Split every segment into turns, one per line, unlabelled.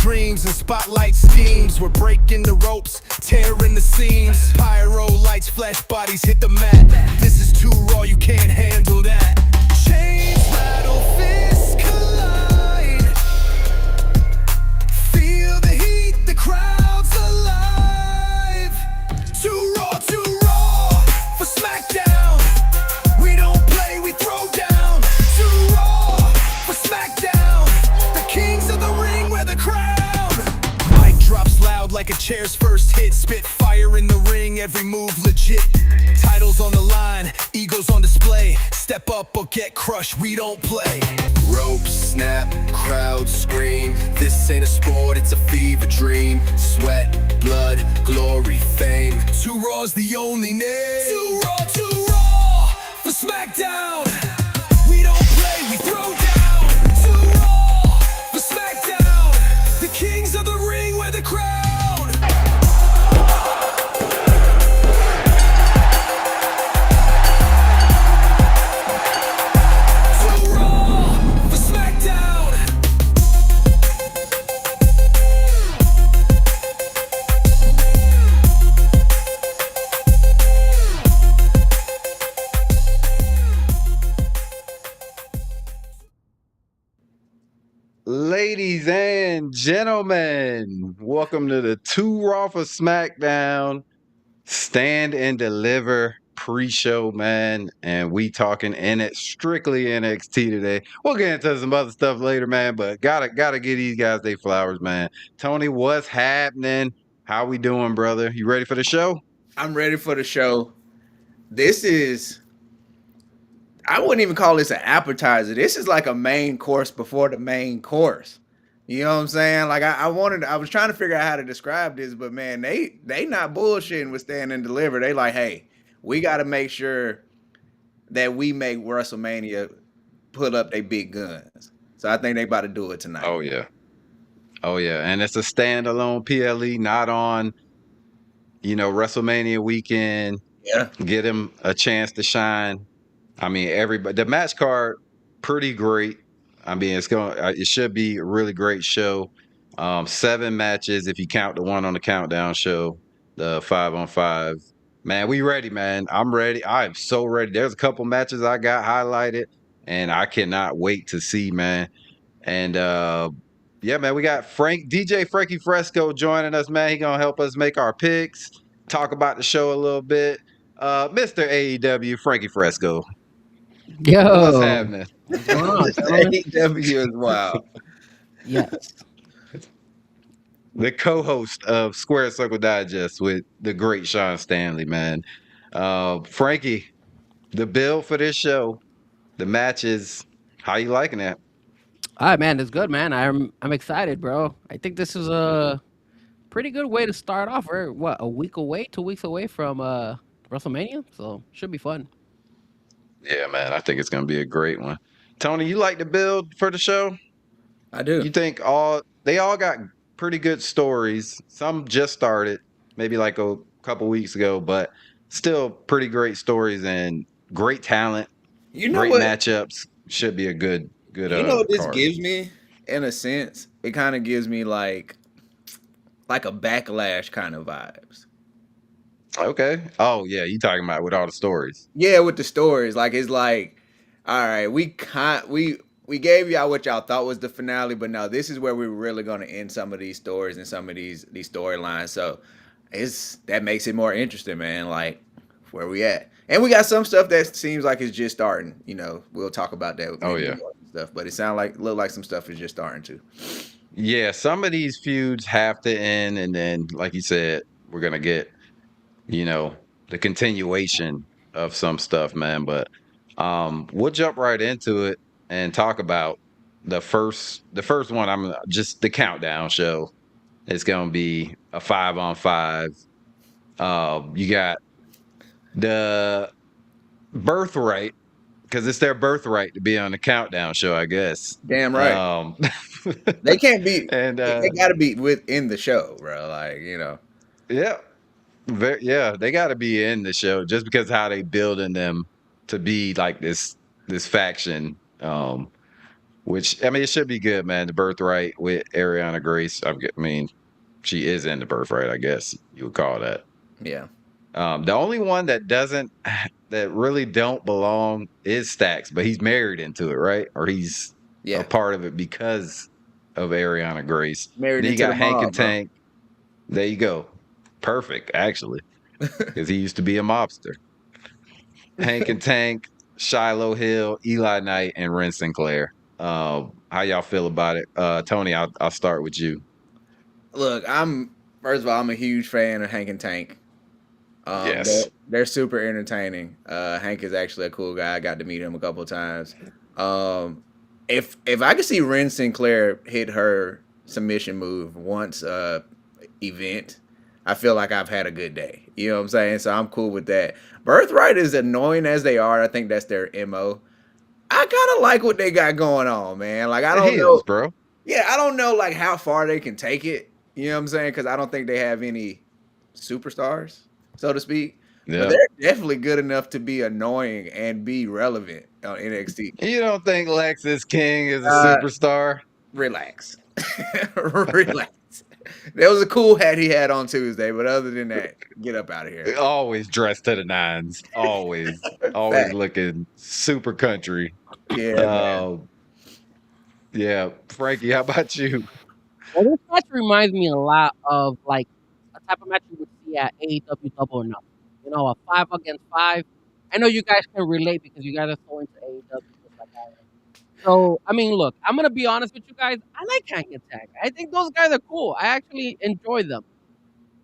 dreams and spotlight schemes. We're breaking the ropes, tearing the seams. Pyro lights, flash bodies hit the mat. This is too raw, you can't handle that. Chains rattle, fists collide. Feel the heat, the crowd's alive. Too raw for SmackDown. We don't play, we throw down. Too raw for SmackDown. The kings of the ring wear the crown. Mic drops loud like a chair's first hit. Spit fire in the ring, every move legit. Titles on the line, egos on display. Step up or get crushed, we don't play. Ropes snap, crowd scream. This ain't a sport, it's a fever dream. Sweat, blood, glory, fame. Too raw's the only name. Too raw for SmackDown. We don't play, we throw down. Too raw for SmackDown. The kings of the ring wear the crown.
Ladies and gentlemen, welcome to the Too Raw for SmackDown Stand and Deliver pre-show, man. And we talking strictly NXT today. We'll get into some other stuff later, man, but gotta give these guys their flowers, man. Tony, what's happening? How we doing, brother? You ready for the show?
I'm ready for the show. This is, I wouldn't even call this an appetizer. This is like a main course before the main course. You know what I'm saying? Like I was trying to figure out how to describe this, but man, they not bullshitting with Stand and Deliver. They like, hey, we got to make sure that we make WrestleMania put up their big guns. So I think they about to do it tonight.
Oh yeah. And it's a standalone PLE, not on, WrestleMania weekend.
Yeah.
Get him a chance to shine. I mean, everybody. The match card, pretty great. I mean, it should be a really great show. 7 matches if you count the one on the countdown show, the 5-on-5. Man, we ready, man. I'm ready. I am so ready. There's a couple matches I got highlighted, and I cannot wait to see, man. And yeah, man, we got DJ Frankie Fresco joining us, man. He gonna help us make our picks, talk about the show a little bit. Mr. AEW Frankie Fresco.
Yo,
what's happening?
What's going on?
AEW is wild.
Yes.
The co-host of Square Circle Digest with the great Sean Stanley, man. Frankie, the bill for this show, the matches, how you liking that?
All right, man, it's good, man. I'm excited, bro. I think this is a pretty good way to start off. We're a week away, 2 weeks away from WrestleMania, so should be fun.
Yeah, man, I think it's gonna be a great one. Tony, you like the build for the show?
I do.
You think they all got pretty good stories. Some just started, maybe like a couple weeks ago, but still pretty great stories and great talent. Great matchups. Should be a good.
You know what this
card.
gives me, in a sense? It kind of gives me like a Backlash kind of vibes.
Okay. Oh yeah, you talking about with all the stories?
Yeah, with the stories, like it's like, all right, we gave y'all what y'all thought was the finale, but no, this is where we're really going to end some of these stories and some of these storylines. So that makes it more interesting, man. Like where we at, and we got some stuff that seems like it's just starting. You know, we'll talk about that.
Oh yeah.
Stuff, but it look like some stuff is just starting to.
Yeah, some of these feuds have to end, and then, like you said, we're gonna get, the continuation of some stuff, man. But we'll jump right into it and talk about the first one. I'm just the countdown show. It's gonna be a 5-on-5. You got the birthright. Because it's their birthright to be on the countdown show, I guess.
Damn right. They can't be, and they got to be within the show, bro. Like
Yeah, they got to be in the show just because how they building them to be like this faction. which I mean, it should be good, man. The birthright with Ariana Grace. I mean, she is in the birthright, I guess you would call that.
Yeah.
The only one that doesn't, that really don't belong is Stax, but he's married into it, right? Or he's
Yeah.
a part of it because of Ariana Grace.
Married
Then you
into
got
the
Hank
mob,
and
bro.
Tank. There you go. Perfect, actually, because he used to be a mobster. Hank and Tank, Shiloh Hill, Eli Knight, and Ren Sinclair. How y'all feel about it? Tony, I'll start with you.
Look, first of all, I'm a huge fan of Hank and Tank.
Yes.
They're super entertaining. Hank is actually a cool guy. I got to meet him a couple of times. If I could see Ren Sinclair hit her submission move once event, I feel like I've had a good day. You know what I'm saying? So I'm cool with that. Birthright is annoying as they are. I think that's their MO. I kind of like what they got going on, man. Like I
The
don't know.
heels, bro.
Yeah, I don't know like how far they can take it. You know what I'm saying? Because I don't think they have any superstars, so to speak. But
Yeah.
they're definitely good enough to be annoying and be relevant on NXT.
You don't think Lexus King is a
Uh,
superstar?
Relax. Relax. That was a cool hat he had on Tuesday, but other than that, get up out of here.
Always dressed to the nines. Always
Fact.
looking super country.
Yeah, man.
Yeah, Frankie, how about you?
Well, this match reminds me a lot of like a type of match you would see at AEW Double or Nothing. You know, a 5 against 5. I know you guys can relate because you guys are so into AEW just like I am. So, I mean, look, I'm gonna be honest with you guys. I like Hank and Tank. I think those guys are cool. I actually enjoy them.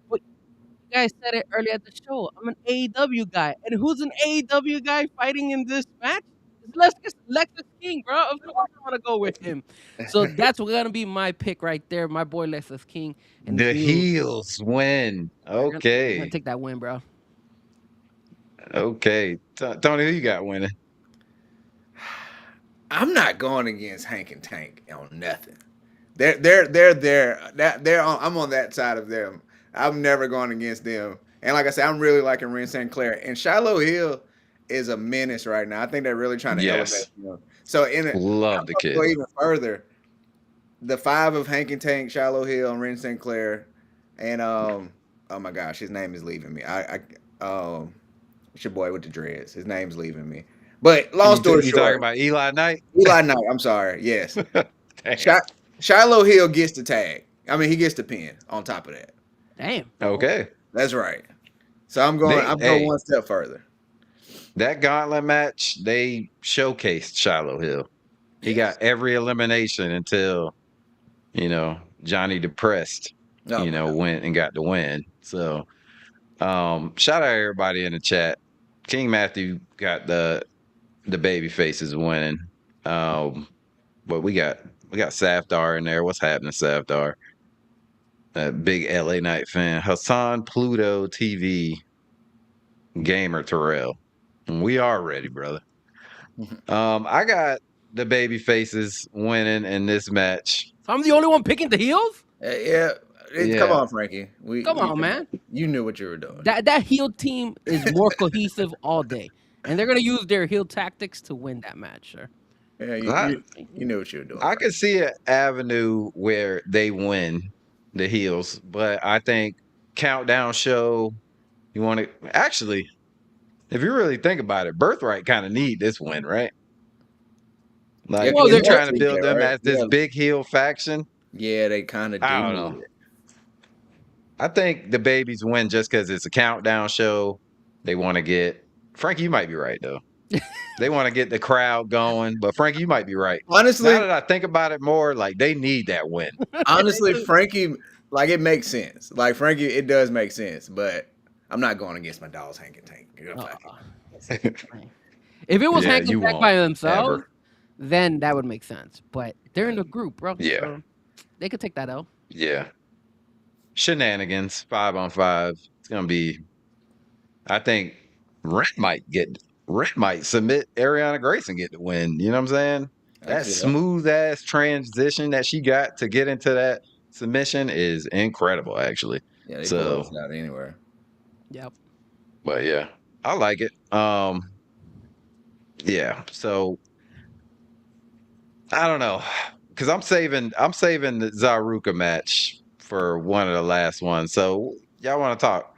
But you guys said it earlier at the show. I'm an AEW guy, and who's an AEW guy fighting in this match? It's Lexus King, bro. Of course, I want to go with him. So that's gonna be my pick right there. My boy Lexus King, and
The
you
heels win.
are gonna
Okay.
take that win, bro.
Okay. Tony, who you got winning?
I'm not going against Hank and Tank on nothing. They're there. I'm on that side of them. I'm never going against them. And like I said, I'm really liking Ren Sinclair. And Shiloh Hill is a menace right now. I think they're really trying to elevate
Yes.
him. So in it,
Love the kid.
go even further. The 5 of Hank and Tank, Shiloh Hill, and Ren Sinclair, and oh my gosh, his name is leaving me. It's your boy with the dreads. His name's leaving me. But long story
You talking
short,
about Eli Knight?
Eli Knight. I'm sorry. Yes.
Damn.
Shiloh Hill gets the tag. I mean, he gets the pin on top of that.
Damn.
Okay.
That's right. So I'm going
Hey.
one step further.
That gauntlet match, they showcased Shiloh Hill. He
Yes.
got every elimination until, Johnny Depressed,
Oh, my God.
went and got the win. So, shout out everybody in the chat. King Matthew got the baby faces winning. But we got Safdar in there. What's happening, Safdar? That big LA Knight fan. Hassan Pluto TV Gamer Terrell. We are ready, brother. I got the baby faces winning in this match.
So I'm the only one picking the heels.
Yeah. Come on, Frankie.
Come on, man.
You knew what you were doing.
That heel team is more cohesive all day, and they're gonna use their heel tactics to win that match, sir.
Yeah, you knew what you were doing.
I could see an avenue where they win the heels, but I think countdown show. You want to actually, if you really think about it, Birthright kind of need this win, right? Like,
Yeah, 'cause
they're
they
trying to
want
build
to,
them
right?
as this
Yeah.
big heel faction.
Yeah, they kind of do.
I don't know. I think the babies win just because it's a countdown show. They want to get Frankie. You might be right though. They want to get the crowd going, but Frankie, you might be right.
Honestly,
Now that I think about it more, like they need that win.
honestly, Frankie, like it makes sense. Like Frankie, it does make sense, but I'm not going against my dogs, Hank and Tank.
If it was
Yeah,
Hank
you
and Tank
won't,
by themselves,
ever.
then that would make sense. But they're in a group, bro.
Yeah.
So they could take that out.
Yeah. Shenanigans, 5-on-5. It's gonna be. I think Rent might submit Ariana Grace and get the win. You know what I'm saying? That smooth ass transition that she got to get into that submission is incredible, actually.
Yeah, they pull us out anywhere.
Yep.
But yeah, I like it. Yeah. So I don't know, because I'm saving the Zaruka match for one of the last ones. So y'all want to talk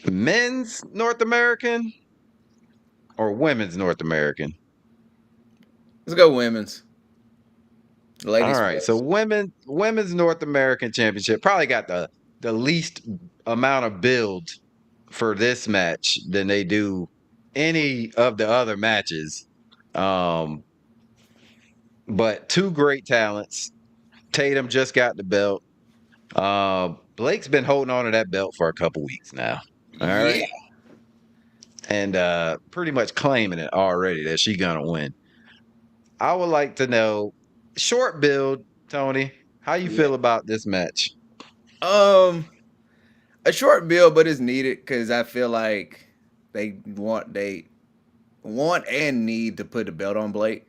men's North American or women's North American?
Let's go women's.
All
Ladies
right, so
first.
women's North American Championship probably got the least amount of build for this match than they do any of the other matches. Um, but two great talents. Tatum just got the belt. Blake's been holding on to that belt for a couple weeks now. All right.
Yeah.
And pretty much claiming it already that she gonna win. I would like to know, short build, Tony, how you
Yeah.
feel about this match?
A short build, but it's needed because I feel like they want and need to put the belt on Blake,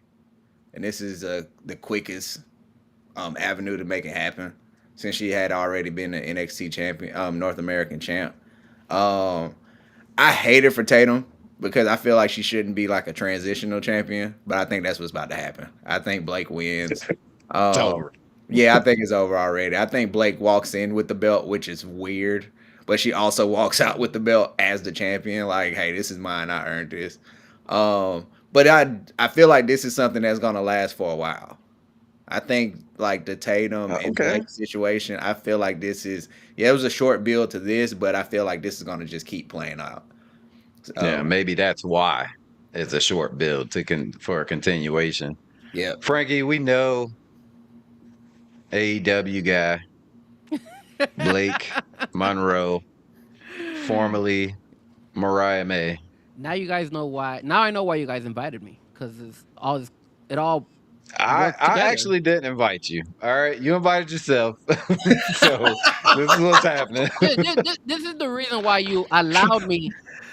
and this is the quickest avenue to make it happen since she had already been the NXT champion, North American champ. Um, I hate it for Tatum because I feel like she shouldn't be like a transitional champion, but I think that's what's about to happen. I think Blake wins.
It's
Um,
over.
yeah, I think it's over already. I think Blake walks in with the belt, which is weird, but she also walks out with the belt as the champion. Like, hey, this is mine. I earned this. But I feel like this is something that's gonna last for a while. I think like the Tatum and
Okay.
Blake situation. I feel like this is it was a short build to this, but I feel like this is gonna just keep playing out.
Yeah,
Um,
maybe that's why it's a short build for a continuation.
yeah,
Frankie, we know AEW guy Blake Monroe, formerly Mariah May.
Now you guys know why. Now I know why you guys invited me because it all
I
works
I
together.
actually didn't invite you. All right, you invited yourself. So this is what's happening.
This is the reason why you allowed me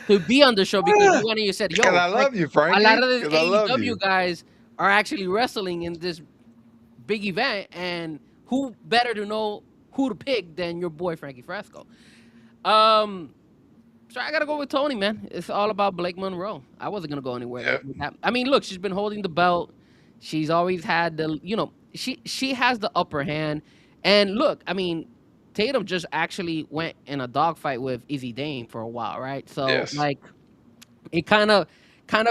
to be on the show because you went and you said,
Because
"Yo,
I
like
love you,
a lot
Frankie.
of these
Because I love
AEW
you.
guys are actually wrestling in this big event, and who better to know who to pick than your boy Frankie Fresco?" Um, so I gotta go with Tony, man. It's all about Blake Monroe. I wasn't gonna go anywhere
Yeah.
with that. I mean, look, she's been holding the belt. She's always had she has the upper hand. And look, I mean, Tatum just actually went in a dogfight with Izzy Dane for a while, right? So
Yes.
like it kind of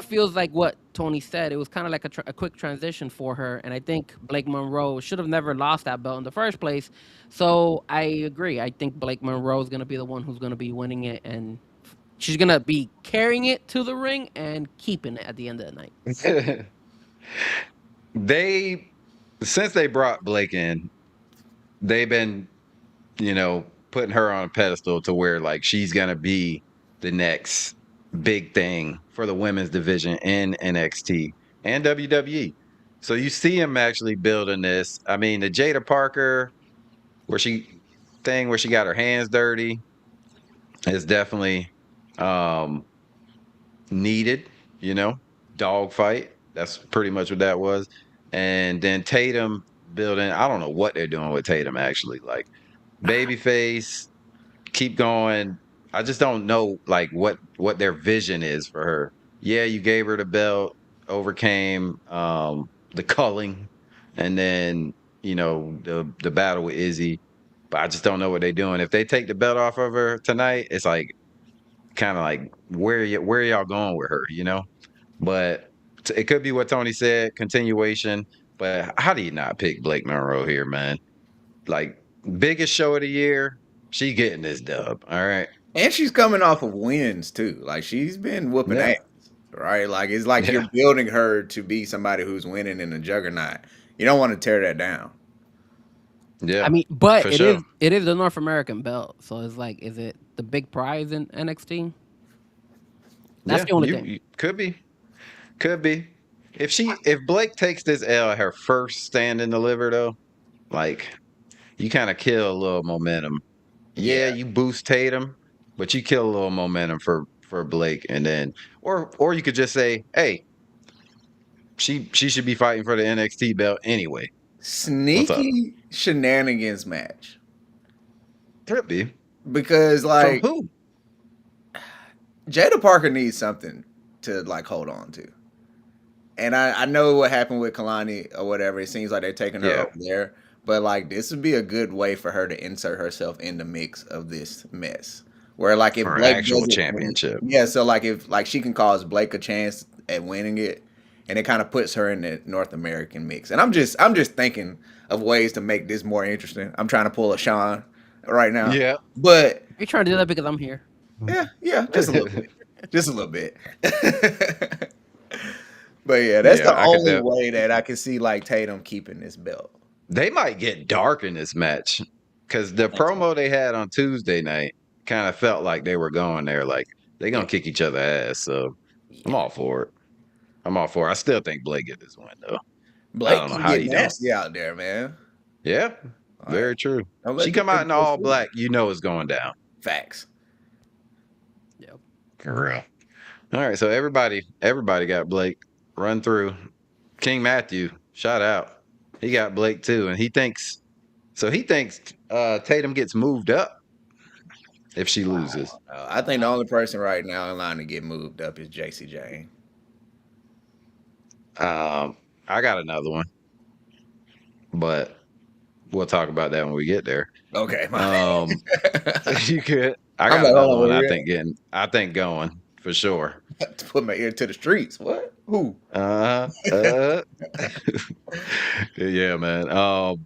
feels like what Tony said. It was kind of like a quick transition for her, and I think Blake Monroe should have never lost that belt in the first place. So I agree. I think Blake Monroe is going to be the one who's going to be winning it, and she's going to be carrying it to the ring and keeping it at the end of the night.
They since they brought Blake in, they've been, putting her on a pedestal to where like she's gonna be the next big thing for the women's division in NXT and WWE. So you see him actually building this. I mean, the Jada Parker where she got her hands dirty is definitely um needed, you know, dog fight. That's pretty much what that was. And then Tatum building, I don't know what they're doing with Tatum actually. Like babyface, keep going. I just don't know like what their vision is for her. Yeah, you gave her the belt, overcame the culling, and then the battle with Izzy. But I just don't know what they're doing. If they take the belt off of her tonight, it's like kind of like where y'all going with her, But it could be what Tony said, continuation. But how do you not pick Blake Monroe here, man? Like biggest show of the year, she getting this dub. All right.
and she's coming off of wins too. Like she's been whooping
Yeah.
ass, right? Like it's like you're
Yeah.
building her to be somebody who's winning in a juggernaut. You don't want to tear that down.
I
Yeah.
mean, but
For
it
sure.
is the North American belt, so it's like, is it the big prize in NXT? That's
Yeah.
the only thing.
You could be. Could be. If Blake takes this L at her first stand and deliver though, like you kind of kill a little momentum. Yeah,
Yeah.
you boost Tatum, but you kill a little momentum for Blake, and then or you could just say, hey, she should be fighting for the NXT belt anyway. What's up?
Sneaky shenanigans match
Could be
because
from
like
who?
Jada Parker needs something to like hold on to. And I know what happened with Kalani or whatever. It seems like they're taking her
Yeah.
over there. But like this would be a good way for her to insert herself in the mix of this mess. Where like if
For an
Blake
actual
doesn't win,
championship.
yeah, so like if like she can cause Blake a chance at winning it, and it kind of puts her in the North American mix. And I'm just thinking of ways to make this more interesting. I'm trying to pull a Sean right now.
Yeah.
But
Are you trying to do that because I'm here?
yeah, just a little bit. Just a little bit. But yeah, that's
Yeah,
the
I could
only
def-
way that I can see like Tatum keeping this belt.
They might get dark in this match because the
think so.
promo they had on Tuesday night kind of felt like they were going there, like they're gonna kick each other ass. So I'm all for it. I'm all for it. I still think Blake get this win though.
Blake
don't know
can
how
get
you don't.
nasty out there, man.
Yeah,
All
very
right.
true.
Don't let
She
the
come out
big
in all
boy
black, you know it's going down.
Facts.
Yep.
For real. All right, so everybody got Blake. Run through. King Matthew, shout out. He got Blake too, and he thinks Tatum gets moved up if she loses.
I think the only person right now in line to get moved up is JC Jane.
I got another one, but we'll talk about that when we get there.
Okay.
You could. I
I'm
got
like, hold
another
on,
one.
where
I
you
think going for sure.
to put my ear to the streets. What? Who?
Yeah, man. All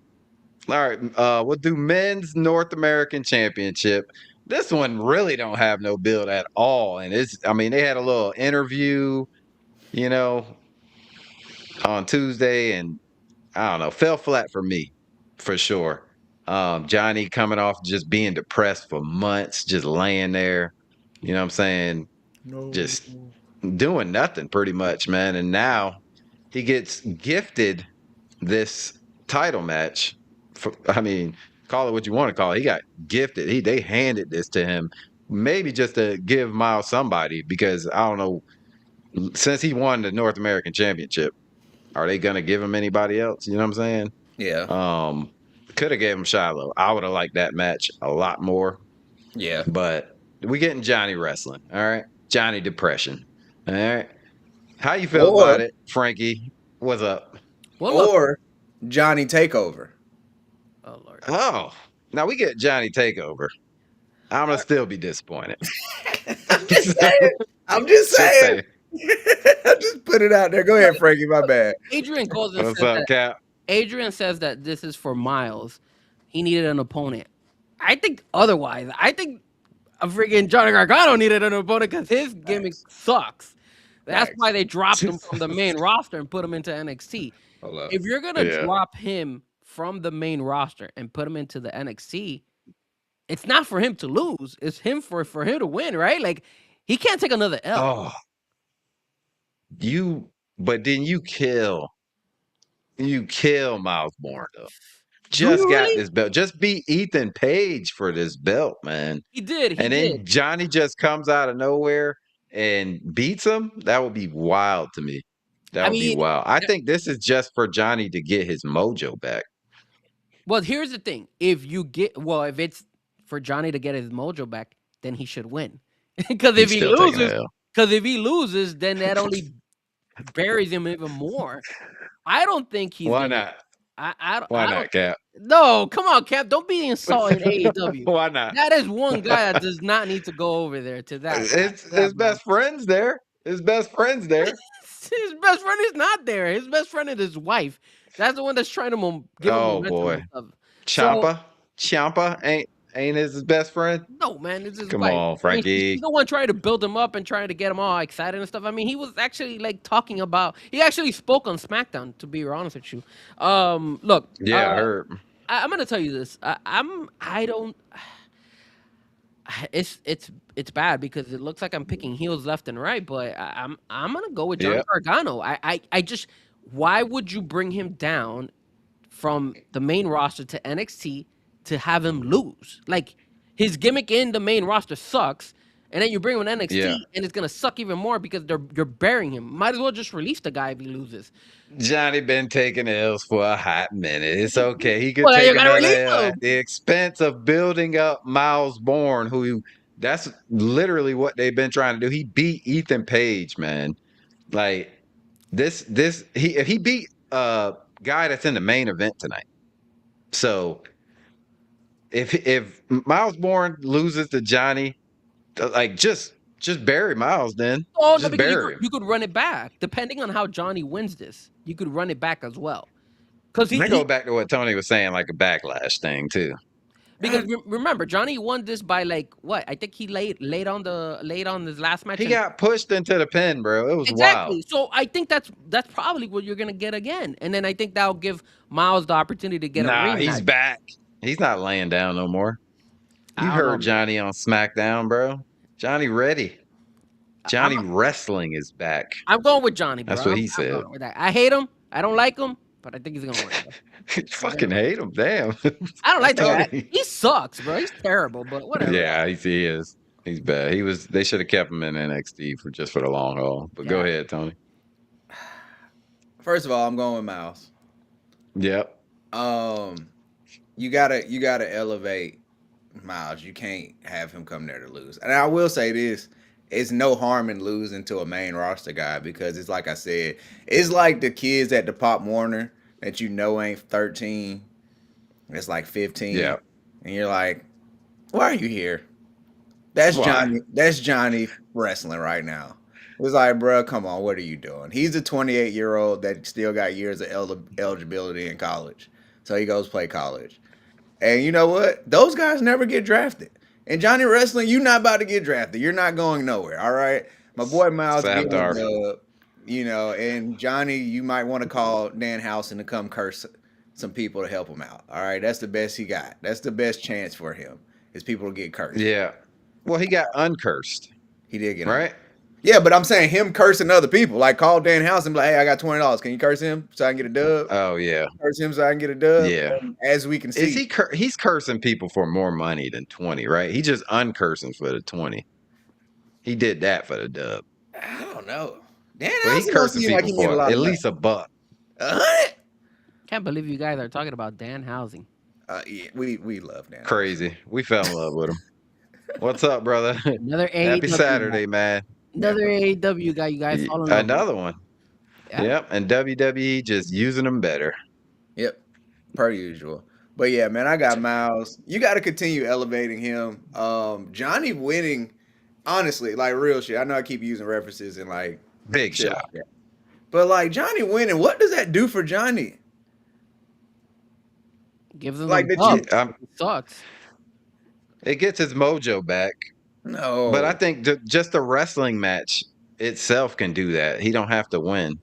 right. We'll do men's North American Championship. This one really don't have no build at all, and they had a little interview, on Tuesday, and I don't know, fell flat for me, for sure. Johnny coming off just being depressed for months, just laying there, you know what I'm saying?
No.
Just doing nothing pretty much, man. And now he gets gifted this title match. Call it what you want to call it. He got gifted. They handed this to him, maybe just to give Miles somebody, because I don't know, since he won the North American Championship, are they gonna give him anybody else? You know what I'm saying?
Yeah.
Could have gave him Shiloh. I would have liked that match a lot more.
Yeah.
But we getting Johnny wrestling. All right. Johnny depression. All right. How you feel about it, Frankie? What's up?
Or Johnny Takeover.
Oh Lord.
Oh, now we get Johnny Takeover. I'm gonna still be disappointed.
I'm just saying. I just put it out there. Go ahead, Frankie. My bad.
Adrian goes and
What's
says
up,
that
Cap?
Adrian says that this is for Miles. He needed an opponent. I think otherwise. I think a freaking Johnny Gargano needed an opponent because his gimmick sucks. That's why they dropped him from the main roster and put him into NXT. If you're gonna drop him from the main roster and put him into the NXT, it's not for him to lose. It's him for him to win, right? Like he can't take another L.
But then you kill Miles Bourne though. This belt. Just beat Ethan Page for this belt, man.
He did.
Then Johnny just comes out of nowhere and beats him. That would be wild to me. That would be wild. I think this is just for Johnny to get his mojo back.
Well, here's the thing. If it's for Johnny to get his mojo back, then he should win. Because if he loses, then that only buries him even more. I don't think he's
Why not?
Why
not, Cap?
No, come on, Cap. Don't be insulting AEW.
Why not?
That is one guy that does not need to go over there to that.
His best friend's there. His best friend's there.
His best friend is not there. His best friend is his wife. That's the one that's trying to give him momentum. Oh boy,
Ciampa ain't his best friend.
No, man, it's his
Come
wife.
on, Frankie.
He's the one trying to build him up and trying to get him all excited and stuff. I mean, he was actually like talking about. He actually spoke on SmackDown. To be honest with you, look.
Yeah, I heard.
I'm gonna tell you this. I don't. It's bad because it looks like I'm picking heels left and right, but I'm gonna go with Johnny Gargano. I just, why would you bring him down from the main roster to NXT to have him lose? Like his gimmick in the main roster sucks, and then you bring him in NXT and it's gonna suck even more because you're burying him. Might as well just release the guy if he loses.
Johnny been taking L's for a hot minute. It's okay. He could take another L at the expense of building up Miles Bourne, that's literally what they've been trying to do. He beat Ethan Page, man. Like, If he beat a guy that's in the main event tonight. So if Miles Bourne loses to Johnny, like just bury Miles then.
Oh no,
Just
because
bury him.
you could run it back depending on how Johnny wins this. You could run it back as well. Because
And I go back to what Tony was saying, like a backlash thing too.
because remember Johnny won this by like what? I think he laid on his last match.
He
and-
got pushed into the pin, bro. It was
exactly.
wild.
So I think that's probably what you're gonna get again, and then I think that'll give Miles the opportunity to get a
Nah,
rematch.
he's back. He's not laying down no more.
I
You
don't know,
heard
man.
Johnny on SmackDown, bro. Johnny ready. Johnny wrestling is back.
I'm going with Johnny, bro.
That's what he
I'm
said.
going with that. I hate him. I don't like him, but I think he's gonna win. Bro.
You fucking hate him, damn.
I don't like the guy.
Tony.
He sucks, bro. He's terrible, but whatever.
Yeah, he is. He's bad. They should have kept him in NXT for the long haul. But go
Yeah.
ahead, Tony.
First of all, I'm going with Miles.
Yep.
You gotta elevate Miles. You can't have him come there to lose. And I will say this: it's no harm in losing to a main roster guy because it's like I said, it's like the kids at the Pop Warner that you know ain't 13. It's like 15.
Yeah.
And you're like, why are you here? That's
Why?
Johnny. That's Johnny wrestling right now. It's like, bro, come on, what are you doing? He's a 28-year-old that still got years of eligibility in college, so he goes play college. And you know what? Those guys never get drafted. And Johnny Wrestling, you're not about to get drafted. You're not going nowhere. All right. My boy Miles, getting
Safdar.
and Johnny, you might want to call Dan Housen to come curse some people to help him out. All right. That's the best he got. That's the best chance for him is people to get cursed.
Yeah. Well, he got uncursed,
He did get
right?
Yeah, but I'm saying him cursing other people. Like call Dan Housen and be like, hey, I got $20. Can you curse him so I can get a dub?
Oh yeah.
Curse him so I can get a dub.
Yeah.
And as we can see,
Is he? He's cursing people for more money than 20, right? He just uncursing for the 20. He did that for the dub.
I don't know. Dan
But
Housen
he
don't
cursing
seem like
people
he need a
for
lot
at
of
least $1.
money. 100?
Can't believe you guys are talking about Dan Housing.
Yeah, we love Dan.
Crazy. We fell in love with him. What's up, brother?
Another AEW.
Happy Saturday, man.
Another AEW guy. You guys follow
Another one.
Yeah.
Yep. And WWE just using them better.
Yep, per usual. But yeah, man, I got Miles. You got to continue elevating him. Johnny winning, honestly, like real shit. I know I keep using references and like
Big
shit
shot.
like that. But like Johnny winning, what does that do for Johnny?
Gives him
Like
the
the
dub.
G-
It sucks.
It gets his mojo back.
No,
But I think just the wrestling match itself can do that. He don't have to win.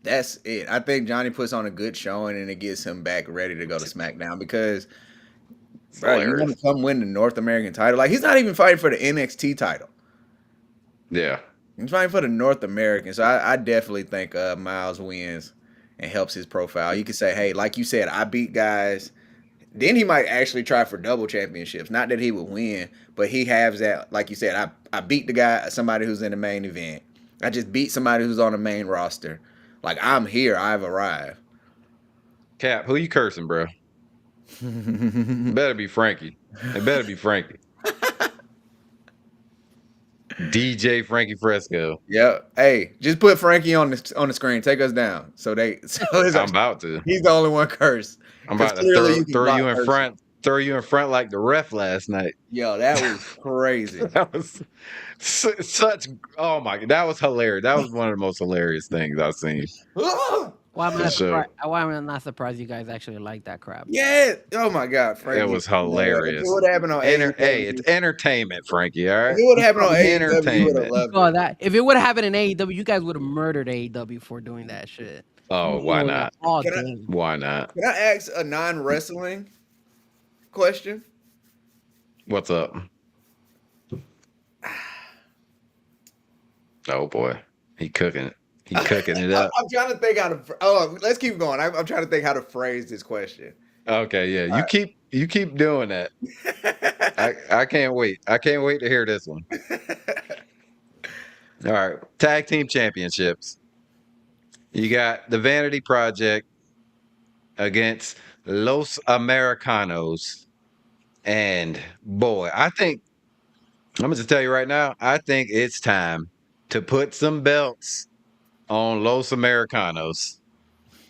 that's it. I think Johnny puts on a good showing and it gets him back ready to go to SmackDown because,
It's
bro, you
hilarious.
want to come win the North American title? Like he's not even fighting for the NXT title.
Yeah.
He's fighting for the North American. So I definitely think Miles wins and helps his profile. You could say, hey, like you said, I beat guys. Then he might actually try for double championships. Not that he would win, but he has that. Like you said, I beat the guy, somebody who's in the main event. I just beat somebody who's on the main roster. Like I'm here. I've arrived.
Cap, who you cursing, bro? It better be Frankie. It better be Frankie. DJ Frankie Fresco.
Yeah. Hey, just put Frankie on the screen. Take us down. So
I'm about to.
he's the only one cursed.
I'm about to
Clearly you can
throw
block
you in
cursing.
front. Throw you in front like the ref last night.
Yo, that was crazy.
That was such. Oh my god, that was hilarious. That was one of the most hilarious things I've seen.
Why am I
For sure.
why am I not surprised you guys actually like that crap?
Yeah. Oh my God, Frankie.
It was hilarious.
If it would happen on AEW,
Hey, it's entertainment, Frankie. All right.
if it would happen on AEW, you would have
Entertainment.
loved
Oh,
it.
that if it would have happened in AEW, you guys would have murdered AEW for doing that shit.
Oh, why not?
All
Can I-
game.
Why not?
Can I ask a non-wrestling question?
What's up? Oh boy, he cooking it. He cooking it up.
I'm trying to think how to. Oh, let's keep going. I'm trying to think how to phrase this question.
Okay, yeah. You keep doing that. I can't wait. I can't wait to hear this one. All right, tag team championships. You got the Vanity Project against Los Americanos. And boy, I'm gonna just tell you right now, I think it's time to put some belts on Los Americanos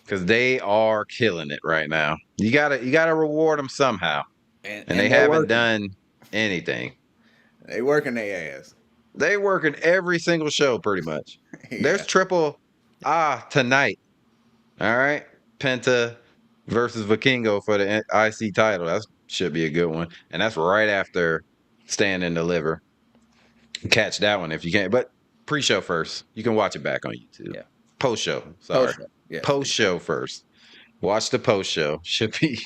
because they are killing it right now. You gotta reward them somehow, and they
they're
haven't
working.
done anything.
They working their ass.
They working every single show pretty much. There's
Yeah.
triple tonight. All right, Penta versus Vikingo for the IC title. That should be a good one, and that's right after Stand and Deliver. Catch that one if you can, but pre-show first. You can watch it back on YouTube.
Yeah.
Post-show. Sorry,
Post-show. Yes.
post-show first. Watch the post-show. Should be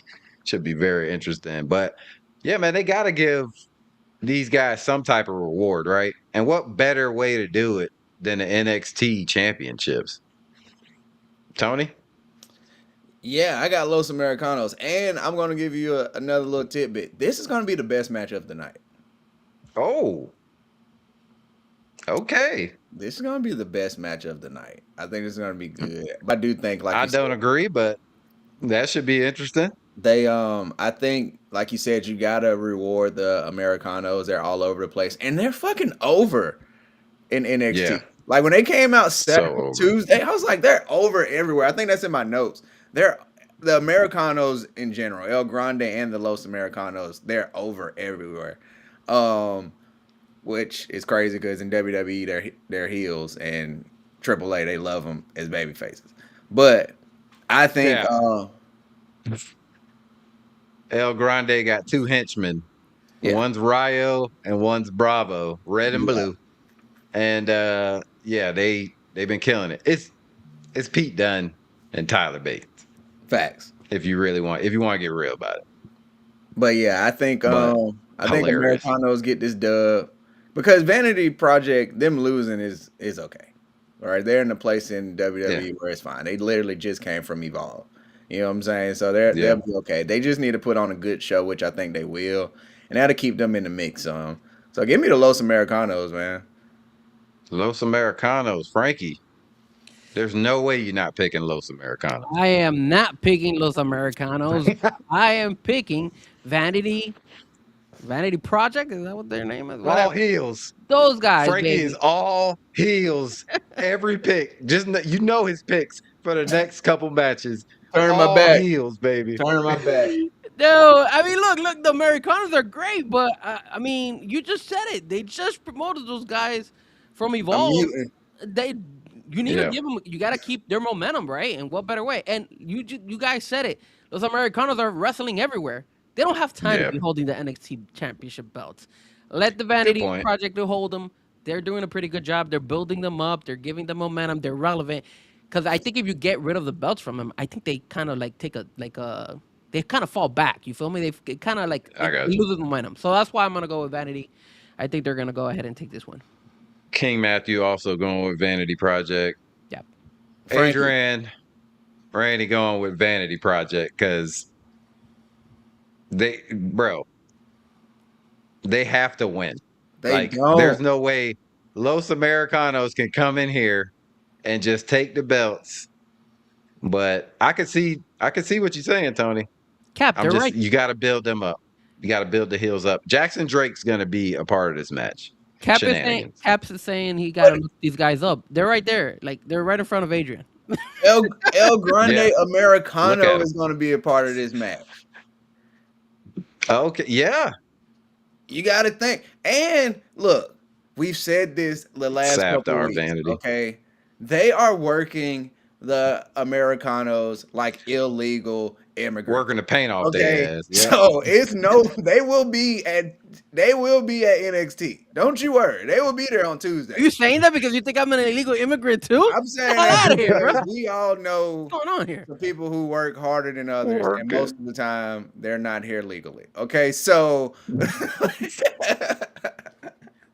very interesting. But yeah, man, they got to give these guys some type of reward, right? And what better way to do it than the NXT championships? Tony?
Yeah, I got Los Americanos, and I'm gonna give you another little tidbit. This is gonna be the best match of the night.
Oh, okay.
This is gonna be the best match of the night. I think it's gonna be good. But I do think, like
I
you
don't
said,
agree, but that should be interesting.
they I think, like you said, you gotta reward the Americanos. They're all over the place, and they're fucking over in NXT.
Yeah.
Like when they came out
over.
Tuesday, I was like, they're over everywhere. I think that's in my notes. They're the Americanos in general, El Grande and the Los Americanos, they're over everywhere. Which is crazy because in WWE they're heels, and AAA they love them as baby faces. But I think
El Grande got two henchmen.
Yeah.
One's Rayo and one's Bravo, red and blue. And yeah, they've been killing it. It's Pete Dunne and Tyler Bates.
Facts.
If you want to get real about it.
But yeah, I think
hilarious.
Americanos get this dub because Vanity Project, them losing is okay. All right, they're in a place in WWE where it's fine. They literally just came from Evolve. You know what I'm saying? So they'll be okay. They just need to put on a good show, which I think they will, and that'll keep them in the mix. So give me the Los Americanos, man.
Los Americanos, Frankie. There's no way you're not picking Los Americanos.
I am not picking Los Americanos. I am picking Vanity Project. Is that what their name is?
All heels.
Those guys.
Frankie
baby.
is all heels. Every pick. Just his picks for the next couple matches.
Turn
all
my back.
Heels, baby.
Turn my back.
No, I mean, look, the Americanos are great, but I mean, you just said it. They just promoted those guys from Evolve. You need to give them. You got to keep their momentum, right? And what better way? And you guys said it. Those Americanos are wrestling everywhere. They don't have time to be holding the NXT Championship belts. Let the Vanity Project hold them. They're doing a pretty good job. They're building them up. They're giving them momentum. They're relevant. Because I think if you get rid of the belts from them, I think they kind of like they kind of fall back. You feel me? They kind of like lose momentum. So that's why I'm gonna go with Vanity. I think they're gonna go ahead and take this one.
King Matthew also going with Vanity Project.
Yep.
Adrian, Randy going with Vanity Project because they have to win. There's no way Los Americanos can come in here and just take the belts. But I could see what you're saying, Tony.
Cap, they're right.
You got to build them up. You got to build the heels up. Jackson Drake's going to be a part of this match.
Cap is saying he got to look these guys up. They're right there. Like, they're right in front of Adrian.
El Grande Americano is going to be a part of this match.
Okay, yeah.
You got to think. And look, we've said this the last couple of weeks.
Vanity.
Okay, they are working the Americanos like illegal immigrants,
working the paint off their ass. Yeah.
So they will be at NXT. Don't you worry, they will be there on Tuesday.
Are you saying that because you think I'm an illegal immigrant too?
I'm saying that
out of here, bro.
we all know
what's going on here.
The people who work harder than others, and most of the time they're not here legally. Okay, so.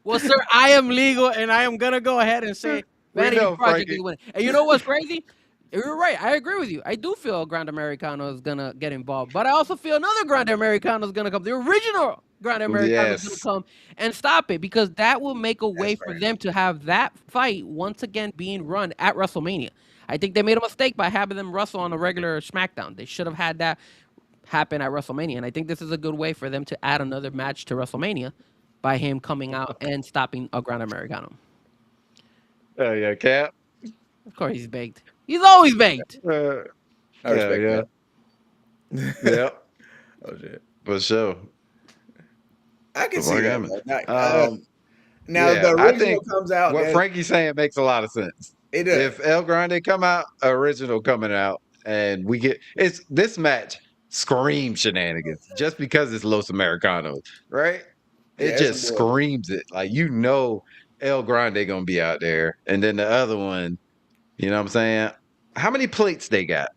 Well, sir, I am legal, and I am gonna go ahead and say Vanity Project is winning. And you know what's crazy? You're right. I agree with you. I do feel Grande Americano is gonna get involved, but I also feel another Grande Americano is gonna come. The original Grande Americano is gonna come and stop it because that will make a way for them to have that fight once again being run at WrestleMania. I think they made a mistake by having them wrestle on a regular SmackDown. They should have had that happen at WrestleMania, and I think this is a good way for them to add another match to WrestleMania by him coming out and stopping a Grande Americano.
Oh yeah, Cap.
Of course he's baked. He's always baked.
Uh,
I
yeah,
respect
yeah,
that.
yeah,
Oh shit.
for sure.
I can
The
see
fuck
that,
happened?
bro. Now
Yeah,
the
I
original
think
comes out.
what Frankie's saying makes a lot of sense.
It does.
If El Grande come out, original coming out, and we get it's this match screams shenanigans just because it's Los Americanos, right?
Yeah,
It
it's
just
some bull.
screams it. Like El Grande gonna be out there. And then the other one, you know what I'm saying? How many plates they got?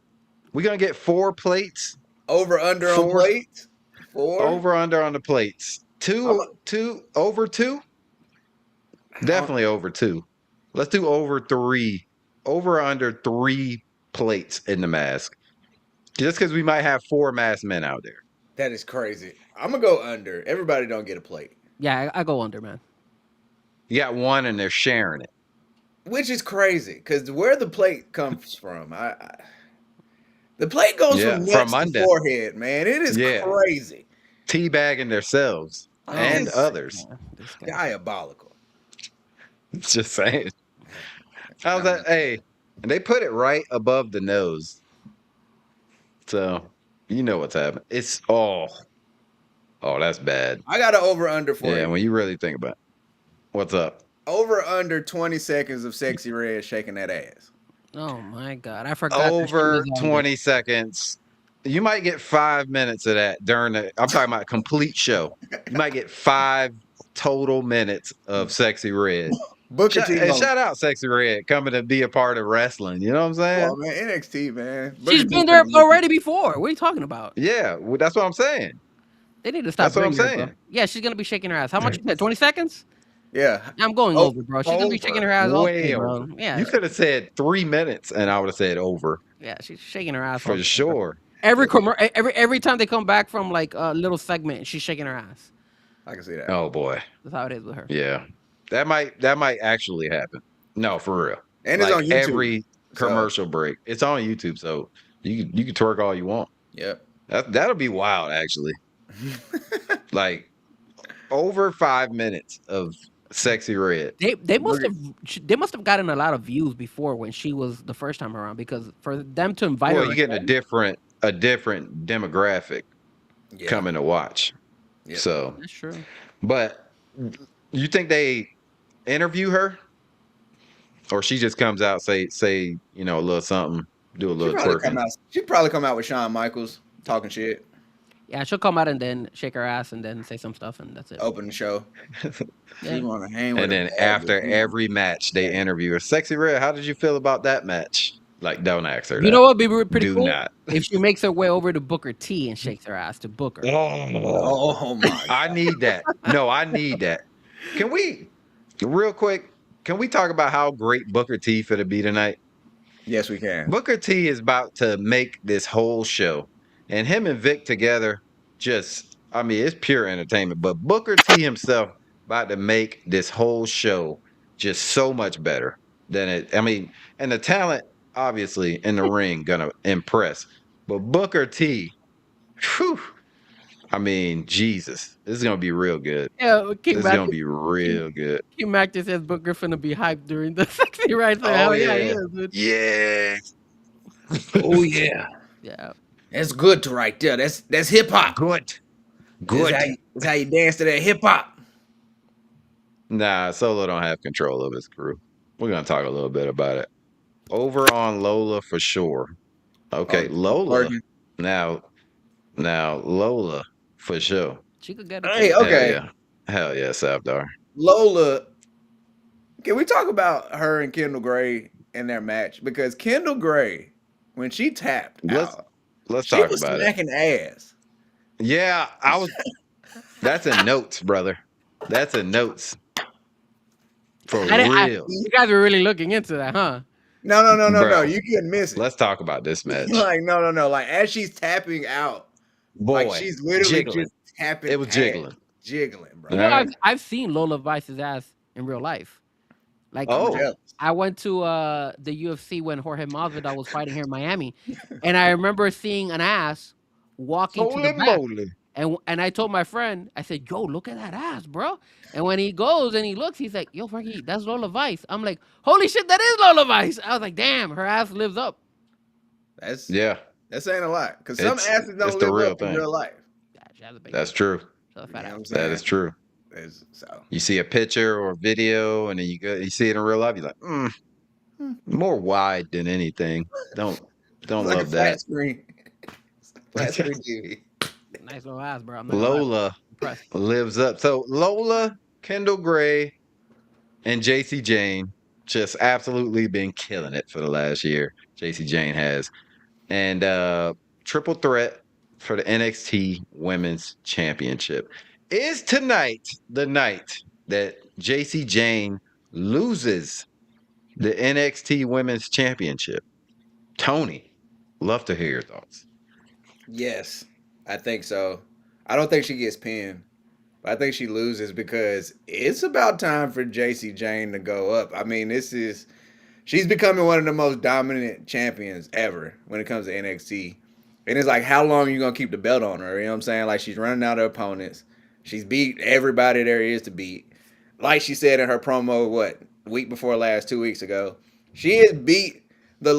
We gonna get 4 plates?
Over under on
4
plates. 4.
over under on the plates.
I'm
Two over 2?
a,
Definitely over 2. Let's do over 3. Over under 3 plates in the mask. Just because we might have 4 masked men out there.
that is crazy. I'm gonna go under. Everybody don't get a plate,
Yeah, I go under, man.
You got 1 and they're sharing it.
which is crazy because where the plate comes from, the plate goes
Yeah,
from
from
nuts to
under.
forehead, man. It is
Yeah.
crazy,
Teabagging themselves
Oh,
and
It's
others.
man, this guy.
diabolical.
Just saying. How's that? Hey, and they put it right above the nose. So, you know what's happening. It's that's bad.
I got an over under for
Yeah,
you.
when you really think about it. What's up?
Over under 20 seconds of Sexy Red shaking that ass.
Oh my god, I forgot. that she
Over
was on
20 seconds. You might get 5 minutes of that during I'm talking about a complete show. You might get 5 total minutes of Sexy Red.
Booker T.
And
gonna-
shout out Sexy Red coming to be a part of wrestling. You know what I'm saying?
Well, man, NXT, man.
She's
Booker T
been there
finna-
already before. What are you talking about?
Yeah, well, that's what I'm saying.
They need to stop.
That's what I'm
bringing her, bro.
saying.
Yeah, she's gonna be shaking her ass. How much you said? 20 seconds?
Yeah,
I'm going
Oh,
over, bro. She's gonna be shaking her ass all
Way
day, bro.
over.
Yeah,
You could have said 3 minutes and I would have said over
yeah, she's shaking her ass all
for
day, bro.
sure.
Every time they come back from like a little segment, she's shaking her ass.
I can see that.
Oh boy.
That's how it is with her.
Yeah. That might actually happen. No, for real.
And it's on YouTube.
Every
so-
commercial break. It's on YouTube, so you can twerk all you want.
Yep.
That'll be wild, actually. Like over 5 minutes of Sexy Red.
They must have gotten a lot of views before when she was the first time around, because for them to invite
Well,
her,
you're getting a different demographic
Yeah.
coming to watch.
Yeah.
So,
that's true.
but you think they interview her, or she just comes out say a little something, do a little twerking?
She'd probably come out with Shawn Michaels talking shit,
Yeah, she'll come out and then shake her ass and then say some stuff, and that's it.
open the show.
Yeah.
She want to hang with
And
her
then
dad,
after
but-
every match, they interview her. Sexy Red, how did you feel about that match? Like, don't ask her.
You know what would be pretty
Do
cool?
not.
If she makes her way over to Booker T and shakes her ass to Booker.
Oh my!
I need that. No, I need that. Can we, real quick, can we talk about how great Booker T finna be tonight?
Yes, we can.
Booker T is about to make this whole show. And him and Vic together, it's pure entertainment. But Booker T himself about to make this whole show just so much better than it. And the talent, obviously, in the ring gonna impress. But Booker T, whew, Jesus, this is gonna be real good.
Yeah,
This
King
is
Mac,
gonna be real good.
King Mac just says Booker finna be hyped during the sexy right. So hell yeah, he is, dude.
Yeah.
Oh yeah,
Yeah.
that's good to right there. That's hip hop.
Good.
That's how you dance to that hip hop.
Nah, Solo don't have control of his crew. We're gonna talk a little bit about it. Over on Lola for sure. Okay,
Oh,
Lola.
Oregon.
Now Lola for sure.
She could get it.
Hey, okay,
Hell yeah, Savdar.
Lola. Can we talk about her and Kendall Gray in their match? Because Kendall Gray, when she tapped out,
Let's
she
talk
was
about it.
smacking ass.
Yeah, that's in notes, brother. That's in notes. For real.
You guys were really looking into that, huh?
No.
Bro.
You couldn't miss it.
Let's talk about this match.
Like no. Like as she's tapping out,
Boy,
like she's literally
jiggling.
just tapping.
It was
ass.
jiggling.
Jiggling, bro.
You know,
Alright.
I've seen Lola Vice's ass in real life. Like,
Oh.
Jealous.
I went to the UFC when Jorge Masvidal was fighting here in Miami, and I remember seeing an ass walking to
Holy
the back.
moly.
And I told my friend, I said, "Yo, look at that ass, bro." And when he goes and he looks, he's like, "Yo, Frankie, that's Lola Vice." I'm like, "Holy shit, that is Lola Vice." I was like, "Damn, her ass lives up."
That's
Yeah,
saying a lot because some
it's
asses
it's
don't
the
live
real
up in
thing.
real life.
Yeah, she has a big
That's
ass.
true.
She has a
You
fat
know what
ass.
I'm
That
saying?
is true.
So
You see a picture or video, and then you see it in real life. You're like, more wide than anything. Don't
it's like a
love that.
flat screen, flat screen TV.
Nice little ass, bro. I'm not gonna lie.
Lola
Impressed.
lives up. So Lola, Kendall Gray, and JC Jane just absolutely been killing it for the last year. JC Jane has. And triple threat for the NXT Women's Championship. Is tonight the night that JC Jane loses the NXT Women's Championship? Tony, love to hear your thoughts.
Yes, I think so. I don't think she gets pinned. But I think she loses because it's about time for JC Jane to go up. I mean, she's becoming one of the most dominant champions ever when it comes to NXT. And it's like, how long are you gonna keep the belt on her? You know what I'm saying? Like she's running out of opponents. She's beat everybody there is to beat. Like she said in her promo, what, week before last, 2 weeks ago. She has beat the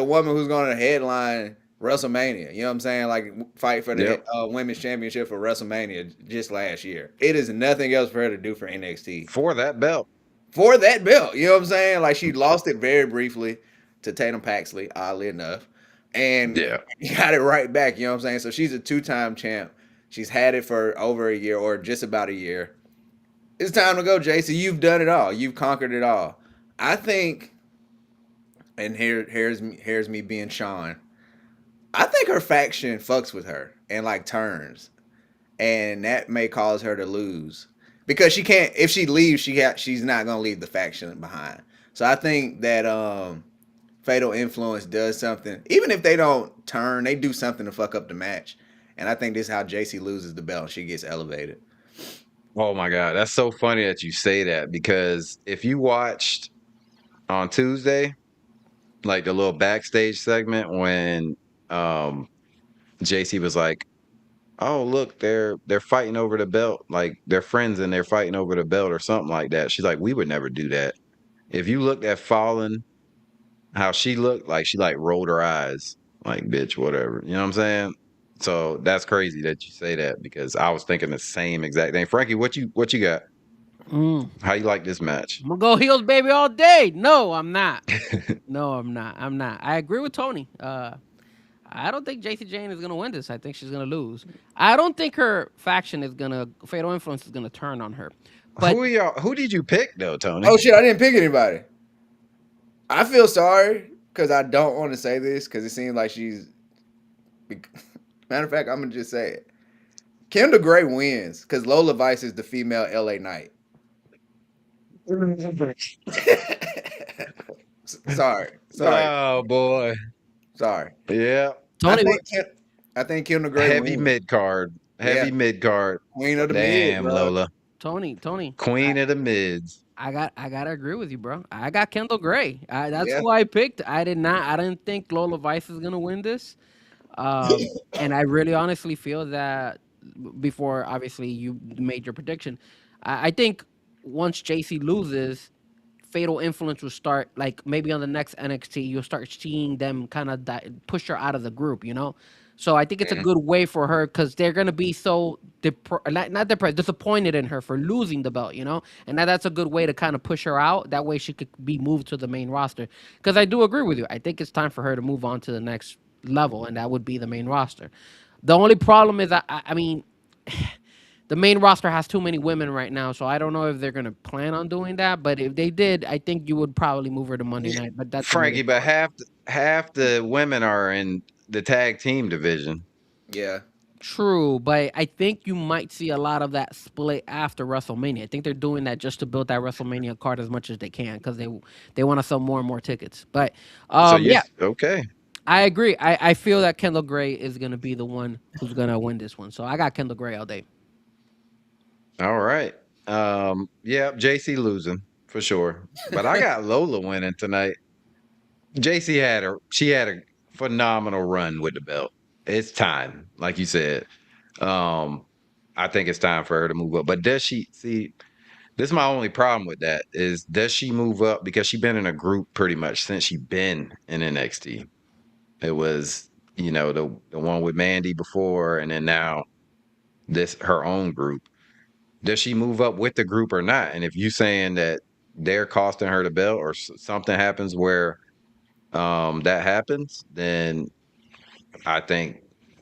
woman who's gonna headline WrestleMania. You know what I'm saying? Like fight for the
Yep.
women's championship for WrestleMania just last year. It is nothing else for her to do for NXT
For that belt.
for that belt. You know what I'm saying? Like she lost it very briefly to Tatum Paxley, oddly enough, and
Yeah.
got it right back. You know what I'm saying? So she's a 2-time champ. She's had it for over a year or just about a year. It's time to go, JC. You've done it all. You've conquered it all. I think, and here's me being Sean. I think her faction fucks with her and like turns, and that may cause her to lose because she can't. If she leaves, she's not gonna leave the faction behind. So I think that Fatal Influence does something. Even if they don't turn, they do something to fuck up the match. And I think this is how JC loses the belt. She gets elevated.
Oh my God. That's so funny that you say that because if you watched on Tuesday, like the little backstage segment when JC was like, "Oh, look, they're fighting over the belt. Like they're friends and they're fighting over the belt or something like that." She's like, "We would never do that." If you looked at Fallen, how she looked, like she like rolled her eyes, like bitch, whatever. You know what I'm saying? So that's crazy that you say that because I was thinking the same exact thing. Frankie, what you got?
Mm.
How you like this match?
I'm gonna go heels, baby, all day. No, I'm not. No, I'm not. I'm not. I agree with Tony. I don't think JC Jane is gonna win this. I think she's gonna lose. I don't think her faction is gonna Fatal Influence is gonna turn on her. But
Who are y'all? Who did you pick though, Tony?
Oh shit! I didn't pick anybody. I feel sorry because I don't want to say this because it seems like she's. Matter of fact, I'm gonna just say it. Kendall Gray wins because Lola Vice is the female LA Knight. sorry.
Oh boy.
Sorry.
Yeah.
Tony,
I think Kendall Gray
Heavy
wins.
mid card. Heavy
Yeah.
mid card.
Queen of the mid,
Damn,
bro.
Lola.
Tony.
Queen of the mids.
I gotta agree with you, bro. I got Kendall Gray. That's
Yeah.
who I picked. I didn't think Lola Vice is gonna win this. And I really honestly feel that before obviously you made your prediction, I think once JC loses, Fatal Influence will start like maybe on the next NXT you'll start seeing them kind of push her out of the group, you know. So I think it's a good way for her because they're gonna be so not depressed, disappointed in her for losing the belt, you know. And that's a good way to kind of push her out. That way she could be moved to the main roster. Because I do agree with you. I think it's time for her to move on to the next level, and that would be the main roster. The only problem is, I mean, the main roster has too many women right now, so I don't know if they're gonna plan on doing that. But if they did, I think you would probably move her to Monday night. But that's another
Frankie, but
story.
half the women are in the tag team division.
Yeah.
True, but I think you might see a lot of that split after WrestleMania. I think they're doing that just to build that WrestleMania card as much as they can because they want to sell more and more tickets. But
So you
yeah,
okay.
I agree. I feel that Kendall Gray is gonna be the one who's gonna win this one. So I got Kendall Gray all day.
All right. Yeah, JC losing for sure. But I got Lola winning tonight. JC she had a phenomenal run with the belt. It's time, like you said. I think it's time for her to move up. But does she see? This is my only problem with that is does she move up because she been in a group pretty much since she been in NXT. It was the one with Mandy before, and then now this her own group. Does she move up with the group or not? And if you saying that they're costing her the belt or something happens where that happens, then I think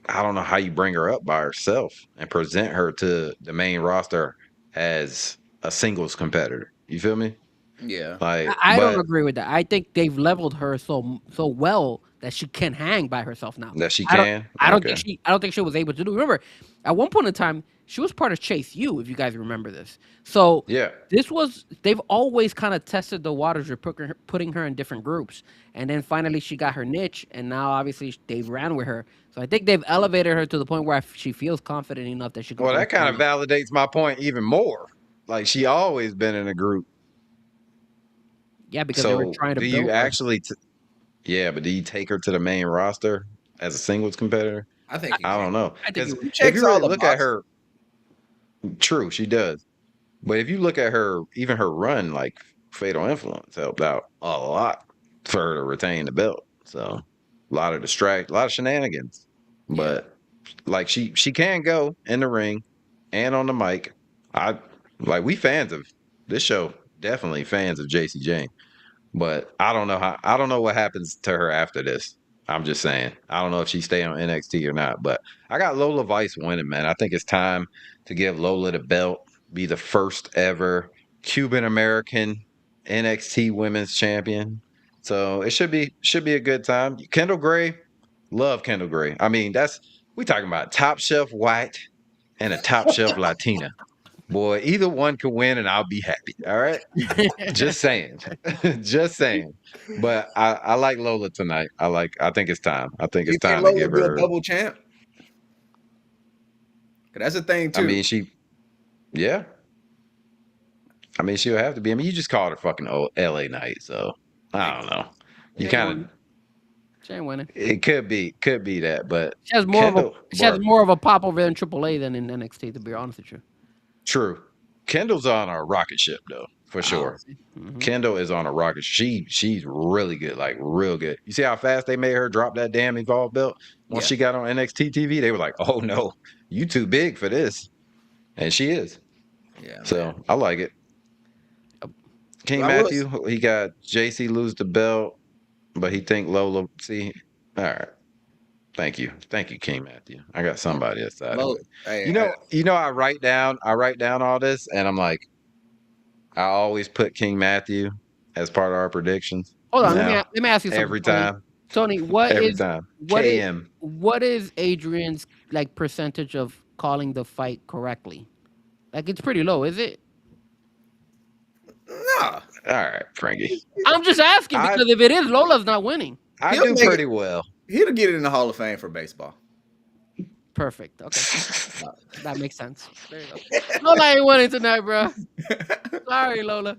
I don't know how you bring her up by herself and present her to the main roster as a singles competitor. You feel me?
Yeah.
I don't
But
agree with that. I think they've leveled her so well that she can hang by herself now.
that she
I don't
can.
I don't
Okay.
think she was able to do. Remember, at one point in time, she was part of Chase U, if you guys remember this. So
Yeah.
they've always kind of tested the waters of putting her in different groups, and then finally she got her niche, and now obviously they ran with her. So I think they've elevated her to the point where she feels confident enough that she can.
Well,
go
that kind of
solo.
validates my point even more. Like she always been in a group.
Yeah, because they were
So
trying to
do you
build her.
actually? Yeah, but do you take her to the main roster as a singles competitor?
I think
I don't know.
I think
Because
it would.
if
checks
you
all
really
the
look at
boxes.
her, true, she does. But if you look at her, even her run, like Fatal Influence helped out a lot for her to retain the belt. So a lot of a lot of shenanigans. But like she can go in the ring and on the mic. We fans of this show, definitely fans of JC Jane. But I don't know what happens to her after this. I'm just saying. I don't know if she stay on NXT or not. But I got Lola Vice winning, man. I think it's time to give Lola the belt, be the first ever Cuban American NXT Women's Champion. So it should be a good time. Kendall Gray, love Kendall Gray. I mean, we talking about top shelf white and a top shelf Latina. Boy, either one can win and I'll be happy. All right. Just saying. Just saying. But I like Lola tonight. I think it's time. I think
Do you
it's
think
time to
Lola
give
be a
her
double champ? 'Cause that's a thing
I
too.
mean, yeah. I mean, she'll have to be. I mean, you just called her fucking LA Knight, so I don't know. You
She ain't
kind
winning.
of
She ain't winning.
it could be that, but
She has
Kendall,
more of a pop over in AAA than in NXT, to be honest with you.
true. Kendall's on a rocket ship though, for sure.
Mhm.
Kendall is on a rocket. She's really good, like real good. You see how fast they made her drop that damn Evolve belt once
Yeah.
she got on NXT TV? They were like, "Oh no, you too big for this," and she is.
Yeah, man.
So I like it. King
Well, I was-
Matthew, he got JC lose the belt, but he think Lola. See, all right. Thank you, King Matthew. I got somebody that sided
Lola,
with.
hey,
I write down all this, and I'm like, I always put King Matthew as part of our predictions.
Hold on,
Now,
let me ask you something,
every
Tony.
time,
Tony,
every time.
what is
KM.
what is Adrian's like percentage of calling the fight correctly? Like it's pretty low, is it?
nah.
All right, Frankie.
I'm just asking
I
because if it is, Lola's not winning.
I
He'll
do
make
pretty well.
He'll get it in the Hall of Fame for baseball.
Perfect. Okay, that makes sense. There you go. Lola ain't winning tonight, bro. Sorry, Lola.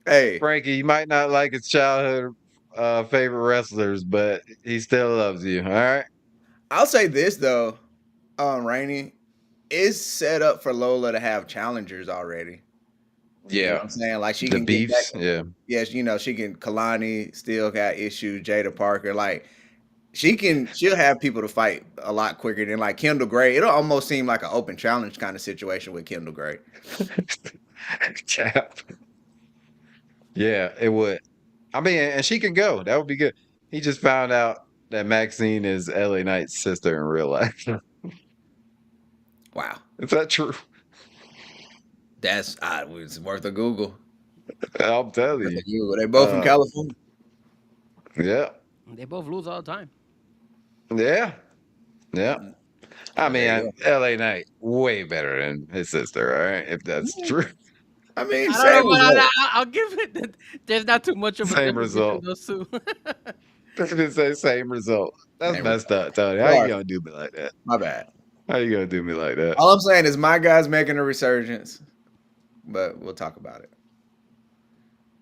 Hey,
Frankie, you might not like his childhood favorite wrestlers, but he still loves you. All right.
I'll say this though, Rainey is set up for Lola to have challengers already. You know
Yeah.
what I'm saying? Like she
The
can get back.
beefs. Yeah.
Yes, she can. Kalani still got issues. Jada Parker, like she'll have people to fight a lot quicker than like Kendall Gray. It'll almost seem like an open challenge kind of situation with Kendall Gray.
Chap. Yeah, it would. I mean, and she can go. That would be good. He just found out that Maxine is LA Knight's sister in real life.
Wow,
Is that true?
that's it's worth a Google.
I'll tell you.
They both from California.
Yeah.
They both lose all the time.
Yeah. Yeah. I
There you
mean, LA Knight way better than his sister, all right? If that's true.
I mean,
I
same
don't know,
result.
I'll give it. There's not too much of a
Same
difference between
result.
those two.
It's the same result. That's
Same
messed up, Tony. How you gonna do me like that?
My bad.
How you gonna do me like that?
All I'm saying is my guy's making a resurgence, but we'll talk about it.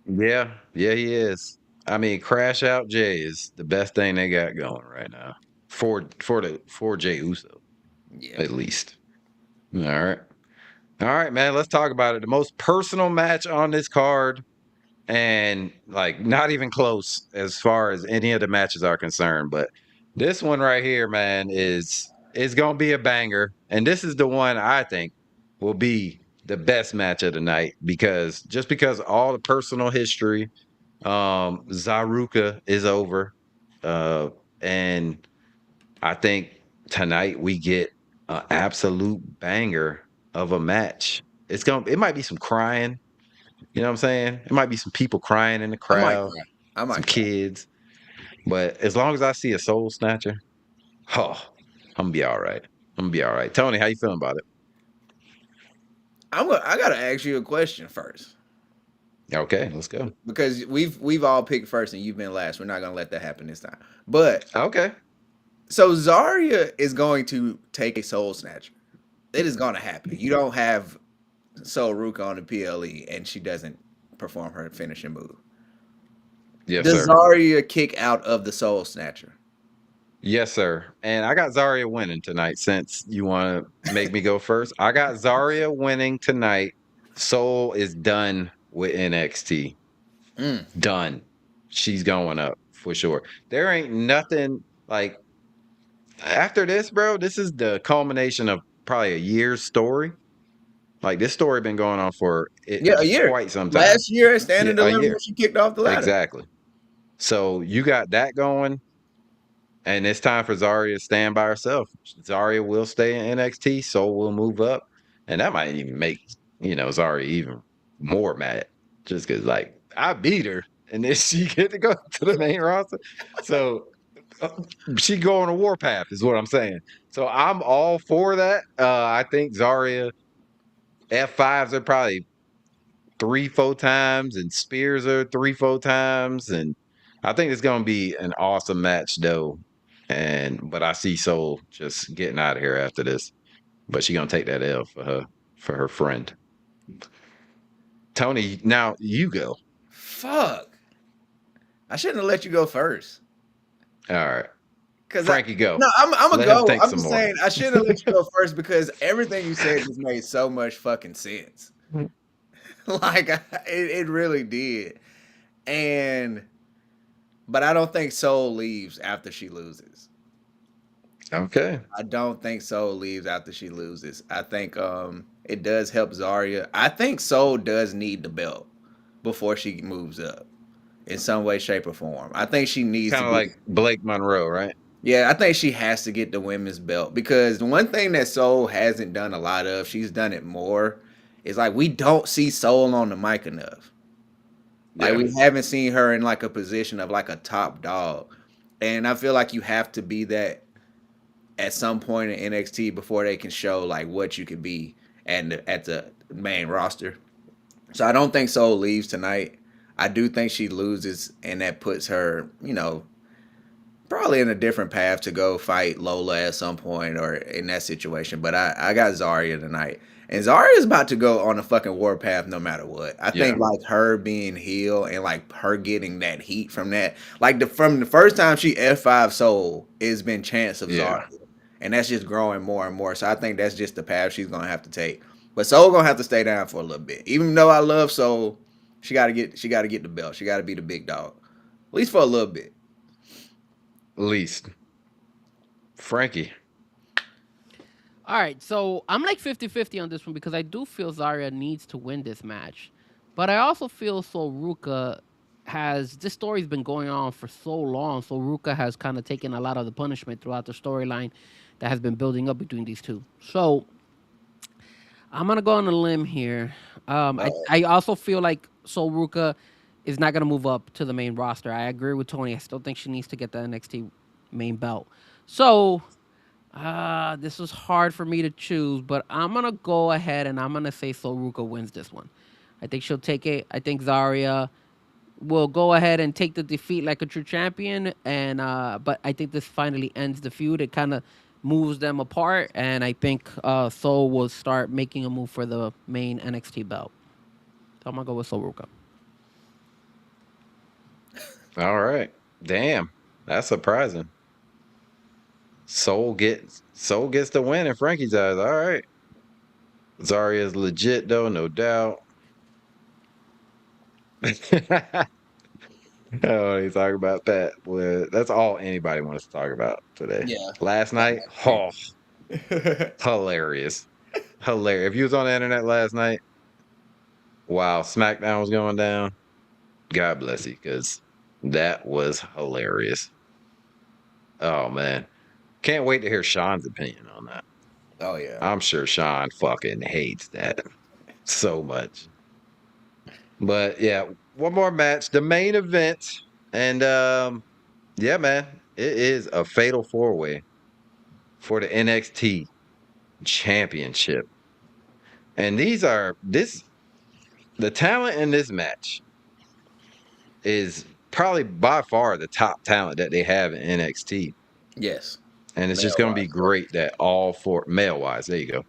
Yeah, he is. I mean, Crash Out Jay is the best thing they got going right now for Jay Uso,
Yeah.
at least. All right. All right, man. Let's talk about it. The most personal match on this card, and like not even close as far as any of the matches are concerned. But this one right here, man, is gonna be a banger. And this is the one I think will be the best match of the night because all the personal history, Zaruka is over. And I think tonight we get an absolute banger of a match. It might be some crying, you know what I'm saying? It might be some people crying in the
I might
crowd,
cry. I
some
might cry.
kids, but as long as I see a soul snatcher, oh, I'm gonna be all right. I'm gonna be all right. Tony, how you feeling about it?
I gotta ask you a question first.
Okay, let's go.
Because we've all picked first and you've been last. We're not gonna let that happen this time. But
Okay.
so Zaria is going to take a soul snatcher. It is gonna happen. You don't have Soul Ruca on the PLE and she doesn't perform her finishing move.
Yes,
Does
sir.
Zaria kick out of the soul snatcher?
Yes, sir. And I got Zaria winning tonight since you want to make me go first. I got Zaria winning tonight. Soul is done with NXT.
Mm.
Done. She's going up for sure. There ain't nothing like after this, bro. This is the culmination of probably a year's story. Like this story been going on for
Yeah, a year.
quite some time.
Last year at Stand
Yeah,
and
a
Deliver,
year.
she kicked off the ladder.
Exactly. So you got that going, and it's time for Zaria to stand by herself. Zaria will stay in NXT, Soul will move up, and that might even make Zaria even more mad, just because like I beat her, and then she get to go to the main roster. So uh, she go on a warpath, is what I'm saying. So I'm all for that. I think Zaria F5s are probably 3-4 times, and spears her 3-4 times, and I think it's gonna be an awesome match though. But I see Soul just getting out of here after this. But she gonna take that L for her friend. Tony, now you go.
Fuck. I shouldn't have let you go first.
All right.
Cause
Frankie, go.
no, I'm gonna
Let him
go.
think
I'm
some
just
more.
saying I shouldn't have let you go first because everything you said just made so much fucking sense. Like it really did. But I don't think Soul leaves after she loses.
Okay.
I don't think Soul leaves after she loses. I think it does help Zaria. I think Soul does need the belt before she moves up in some way, shape, or form. I think she needs to
Kind of
get.
like Blake Monroe, right?
Yeah, I think she has to get the women's belt because the one thing that Soul hasn't done a lot of, she's done it more, is like we don't see Soul on the mic enough. Like
Yeah.
we haven't seen her in like a position of like a top dog. And I feel like you have to be that at some point in NXT before they can show like what you could be at the main roster. So I don't think Soul leaves tonight. I do think she loses, and that puts her, probably in a different path to go fight Lola at some point or in that situation. But I got Zaria tonight. And Zaria is about to go on a fucking warpath no matter what. I think
Yeah.
like her being heel and like her getting that heat from that, like from the first time she F5 Soul, it's been chance of
Yeah.
Zaria. And that's just growing more and more. So I think that's just the path she's gonna have to take. But Soul gonna have to stay down for a little bit. Even though I love Soul, she gotta get the belt. She gotta be the big dog. At least for a little bit.
Least. Frankie.
All right, so I'm like 50-50 on this one because I do feel Zarya needs to win this match. But I also feel Ruca this story's been going on for so long, so Ruca has kind of taken a lot of the punishment throughout the storyline that has been building up between these two. So I'm gonna go on a limb here. I also feel like Ruca is not gonna move up to the main roster. I agree with Tony. I still think she needs to get the NXT main belt. So this was hard for me to choose, but I'm gonna go ahead and I'm gonna say Ruca wins this one. I think she'll take it. I think Zarya will go ahead and take the defeat like a true champion, and but I think this finally ends the feud. It kind of moves them apart, and I think Soul will start making a move for the main NXT belt. So I'm gonna go with Ruca.
All right. Damn. That's surprising. Soul gets the win in Frankie's eyes. All right. Zaria is legit though, no doubt. Oh, he's talking about Pat. Well, that's all anybody wants to talk about today.
Yeah.
Last night, oh, hilarious. Hilarious. If you was on the internet last night while SmackDown was going down, God bless you, because that was hilarious. Oh man. Can't wait to hear Sean's opinion on that.
Oh yeah.
I'm sure Sean fucking hates that so much. But yeah, one more match, the main event. And yeah, man, it is a fatal four-way for the NXT championship. And the talent in this match is probably by far the top talent that they have in NXT.
Yes.
And it's just going to be great that all four, male wise, there you go.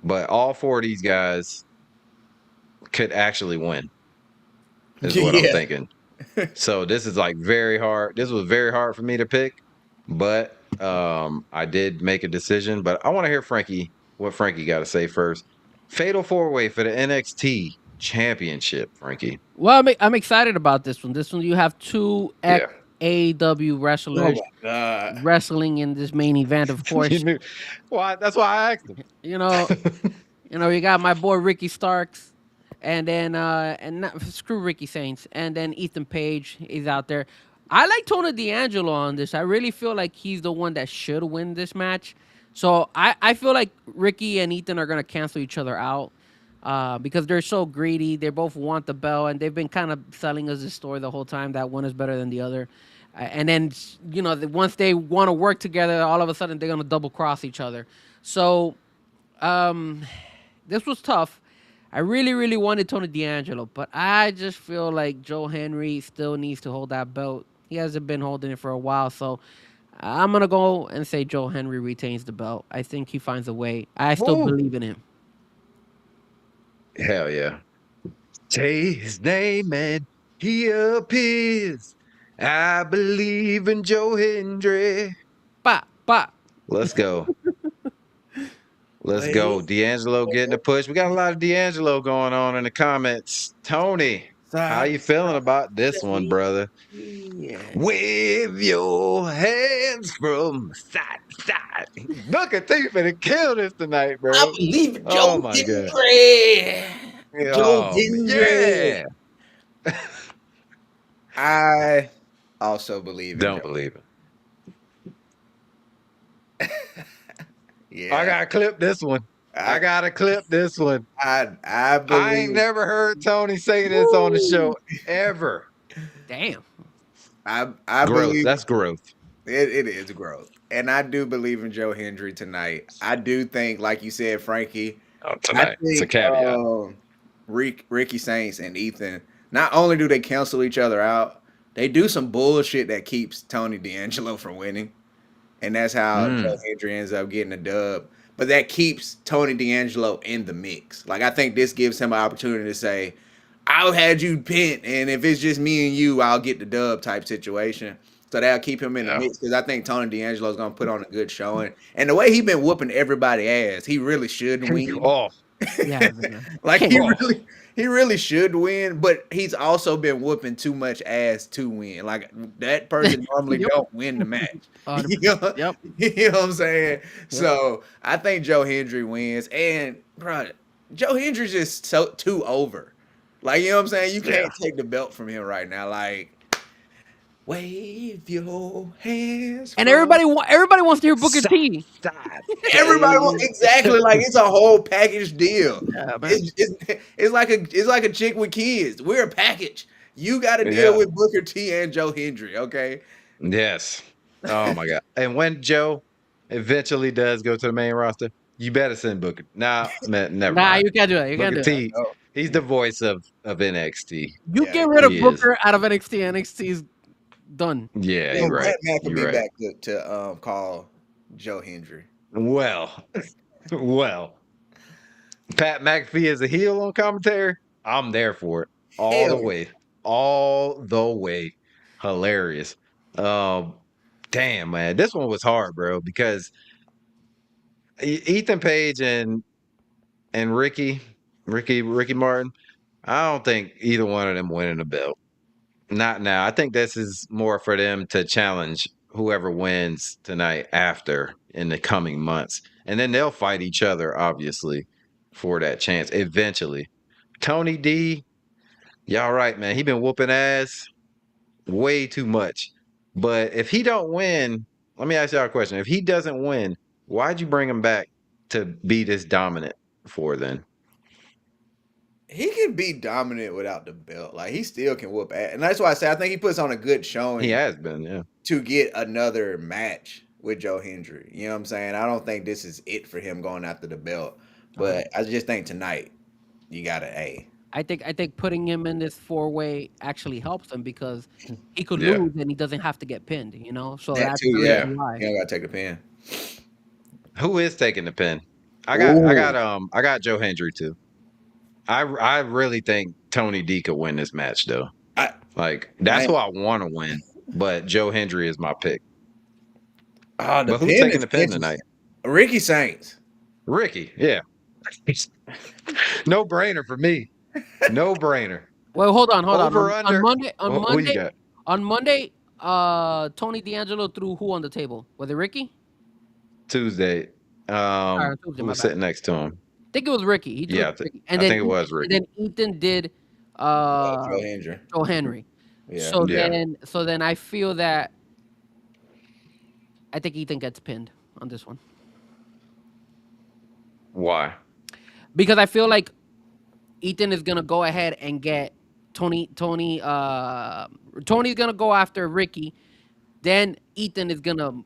But all four of these guys could actually win, is what I'm thinking. So this is like very hard. This was very hard for me to pick, but I did make a decision. But I want to hear what Frankie got to say first. Fatal four-way for the NXT championship, Frankie.
Well, I'm excited about this one. This one, you have two AEW wrestlers wrestling in this main event, of course.
That's why I asked him.
You know, you got my boy Ricky Starks, and then screw Ricky Saints, and then Ethan Page is out there. I like Tony D'Angelo on this. I really feel like he's the one that should win this match. So I feel like Ricky and Ethan are gonna cancel each other out. Because they're so greedy. They both want the belt, and they've been kind of selling us this story the whole time that one is better than the other. And then, once they want to work together, all of a sudden they're going to double cross each other. So this was tough. I really, really wanted Tony D'Angelo, but I just feel like Joe Henry still needs to hold that belt. He hasn't been holding it for a while, so I'm going to go and say Joe Henry retains the belt. I think he finds a way. I still believe in him.
Hell yeah. Say his name and he appears. I believe in Joe Hendry.
Bah.
Let's go. Let's go. D'Angelo getting a push. We got a lot of D'Angelo going on in the comments. Tony, how you feeling about this one, brother? Yeah. Wave your hands from side to side. Look at you finna kill this tonight, bro.
I believe in
Oh
Joe
my God.
Hendry. Joe Hendry.
Yeah.
I also believe in
Don't
Joe.
believe it.
Yeah.
I gotta clip this one. I gotta clip this one.
I believe.
I ain't never heard Tony say this on the show ever.
Damn.
I
Growth.
believe
That's growth.
it is growth. And I do believe in Joe Hendry tonight. I do think, like you said, Frankie.
Tonight. It's a caveat.
Ricky Saints and Ethan, not only do they cancel each other out, they do some bullshit that keeps Tony D'Angelo from winning. And that's how Joe Hendry ends up getting a dub. But that keeps Tony D'Angelo in the mix. Like, I think this gives him an opportunity to say, I'll had you pinned, and if it's just me and you, I'll get the dub type situation. So that'll keep him in the mix, because I think Tony D'Angelo is going to put on a good showing. And the way he's been whooping everybody ass, he really should win.
Yeah,
like he really should win, but he's also been whooping too much ass to win. Like, that person normally don't win the match. You know what I'm saying? Yep. So I think Joe Hendry wins, and bro, Joe Hendry's just so too over. Like, you know what I'm saying? You can't take the belt from him right now. Like, wave your hands.
And everybody wants to hear Booker T.
Everybody wants, exactly, like it's a whole package deal.
Yeah,
it's like a chick with kids. We're a package. You got to deal with Booker T and Joe Hendry, okay?
Yes. Oh my God. And when Joe eventually does go to the main roster, you better send Booker. Nah, never mind.
You can't do that. You can't do
T, he's the voice of NXT.
You get rid of Booker out of NXT. NXT's done.
Yeah, you're right.
Matt can be back to call Joe Hendry.
Well, Pat McAfee is a heel on commentary. I'm there for it all the way. Hilarious. Damn, man, this one was hard, bro, because Ethan Page and Ricky Martin. I don't think either one of them winning the belt. Not now. I think this is more for them to challenge whoever wins tonight after in the coming months. And then they'll fight each other, obviously, for that chance eventually. Tony D, y'all right, man. He been whooping ass way too much. But if he don't win, let me ask y'all a question. If he doesn't win, why'd you bring him back to be this dominant for then?
He can be dominant without the belt. Like, he still can whoop ass. And that's why I say I think he puts on a good showing
He has been, yeah.
to get another match with Joe Hendry. You know what I'm saying? I don't think this is it for him going after the belt. But I just think tonight you gotta
I think putting him in this 4-way actually helps him because he could
Yeah.
lose and he doesn't have to get pinned, you know? So
that
that's
too,
the
yeah.
reason why.
You don't gotta take the pin.
Who is taking the pin? I
Ooh.
got Joe Hendry too. I really think Tony D could win this match though. That's
Man.
who I want to win, but Joe Hendry is my pick.
The
But who's
pin
taking
is
the pin
interesting.
tonight?
Ricky Saints.
Ricky, yeah. No brainer for me. No brainer.
Well, hold on.
Over,
On
under.
Monday,
Who you got?
on Monday, Tony D'Angelo threw who on the table? Was it Ricky?
Tuesday.
Sorry, Tuesday,
Who
my
was
bad.
sitting next to him?
I think it was Ricky. He threw
Yeah,
it to Ricky.
I think it was Ricky.
And then Ethan did
Joe Hendry.
Joe Henry.
Yeah.
So then I feel that I think Ethan gets pinned on this one.
Why?
Because I feel like Ethan is gonna go ahead and get Tony's gonna go after Ricky. Then Ethan is gonna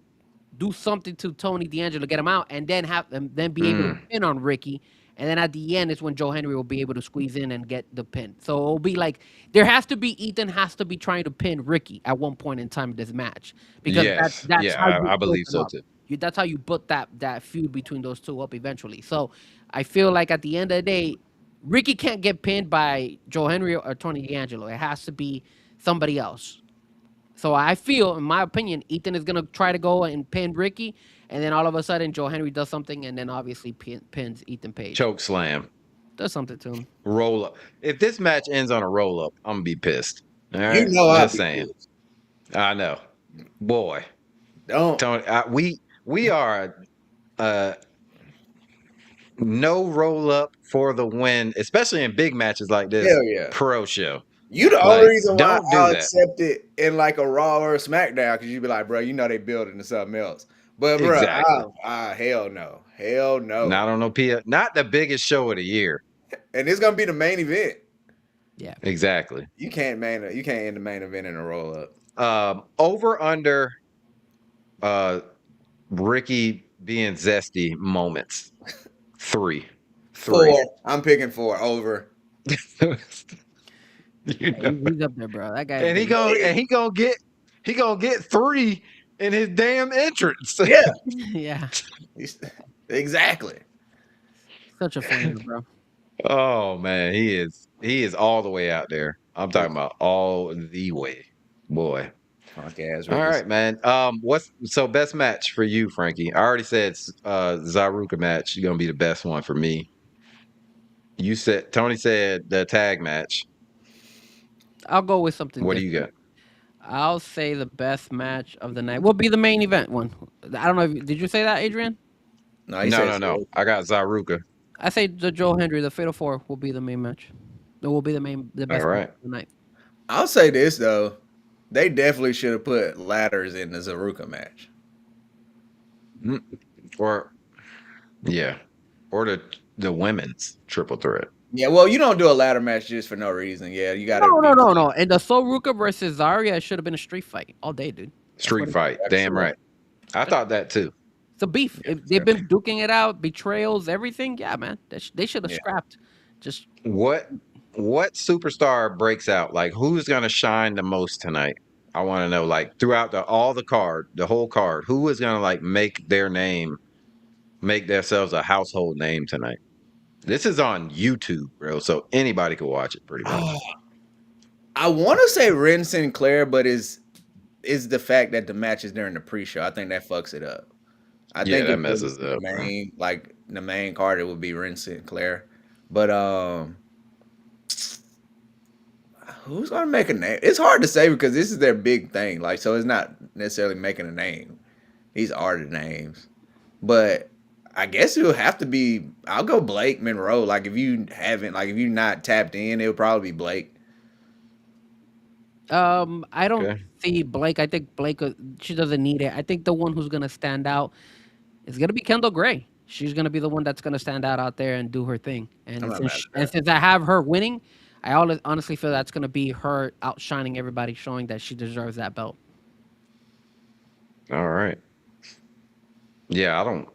do something to Tony D'Angelo, get him out, and then be able to pin on Ricky. And then at the end is when Joe Henry will be able to squeeze in and get the pin. So it'll be like Ethan has to be trying to pin Ricky at one point in time of this match because
Yes.
that's
Yeah,
how you
I believe
build
so
them up.
too.
That's how you put that feud between those two up eventually. So I feel like at the end of the day, Ricky can't get pinned by Joe Henry or Tony D'Angelo. It has to be somebody else. So I feel, in my opinion, Ethan is gonna try to go and pin Ricky, and then all of a sudden Joe Henry does something, and then obviously pins Ethan Page.
Choke slam.
Does something to him.
Roll up. If this match ends on a roll up, I'm gonna be pissed. All right?
You know I'll
Just
be
saying.
pissed.
I know. Boy.
Don't.
Tony, we are no roll up for the win, especially in big matches like this.
Hell yeah.
Pro show.
You the
Like,
only reason why
don't do
I'll
that.
accept it in like a Raw or a SmackDown because you be like, bro, you know they building to something else. But bro,
Exactly.
hell no, hell no.
Not on no P. Not the biggest show of the year.
And it's gonna be the main event.
Yeah.
Exactly.
You can't end the main event in a roll up.
Over under Ricky being zesty moments. 3.
4. I'm picking 4 over.
You know.
He's up there, bro. That guy.
And he gonna get 3 in his damn entrance.
Yeah,
Yeah.
exactly.
Such a fan, bro.
Oh man, he is all the way out there. I'm talking about all the way, boy.
Punk ass.
All right, man. What's best match for you, Frankie? I already said Zaruka match is gonna be the best one for me. Tony said the tag match.
I'll go with something.
What do you got?
I'll say the best match of the night will be the main event one. I don't know. Did you say that, Adrian?
No.
I got Zaruka.
I say the Joe Hendry, the Fatal 4 will be the main match. It will be the best
All right.
match of the night.
I'll say this though, they definitely should have put ladders in the Zaruka match.
Or the women's triple threat.
Yeah, well, you don't do a ladder match just for no reason. Yeah, you got to.
No. And the Soul Ruca versus Zaria, it should have been a street fight all day, dude.
Street fight. Damn right. I thought that too.
It's a beef. If they've been duking it out, betrayals, everything. Yeah, man. They should have scrapped. Just
what superstar breaks out? Like, who's gonna shine the most tonight? I want to know. Like, throughout the whole card, who is gonna like make themselves a household name tonight? This is on YouTube, bro, so anybody can watch it pretty much.
I want to say Ren Sinclair, but is the fact that the match is during the pre-show. I think that fucks it up. I
Yeah,
think
that
if it was
messes
the
up, bro.
main, like the main card, it would be Ren Sinclair. But who's gonna make a name? It's hard to say because this is their big thing. Like, so it's not necessarily making a name. These are the names, but I guess it'll have to be. I'll go Blake Monroe. Like, if you haven't, like, if you're not tapped in, it'll probably be Blake.
I don't
Okay.
see Blake. I think Blake, she doesn't need it. I think the one who's gonna stand out is gonna be Kendall Gray. She's gonna be the one that's gonna stand out there and do her thing.
I'm
And
not mad
since
at
and
that.
since I have her winning, I honestly feel that's gonna be her outshining everybody, showing that she deserves that belt.
All right. Yeah, I don't.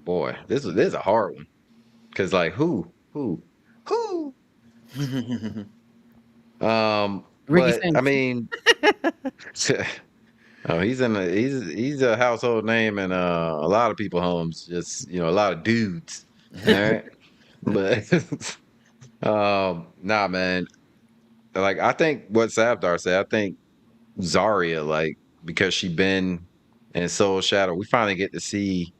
Boy, this is a hard one. Cause like who?
Ricky
But I
Stengs.
mean, oh, he's a household name in a lot of people homes. Just a lot of dudes. All right, but nah, man. Like I think what Savdar said. I think Zaria, like because she been in Soul Shadow, we finally get to see.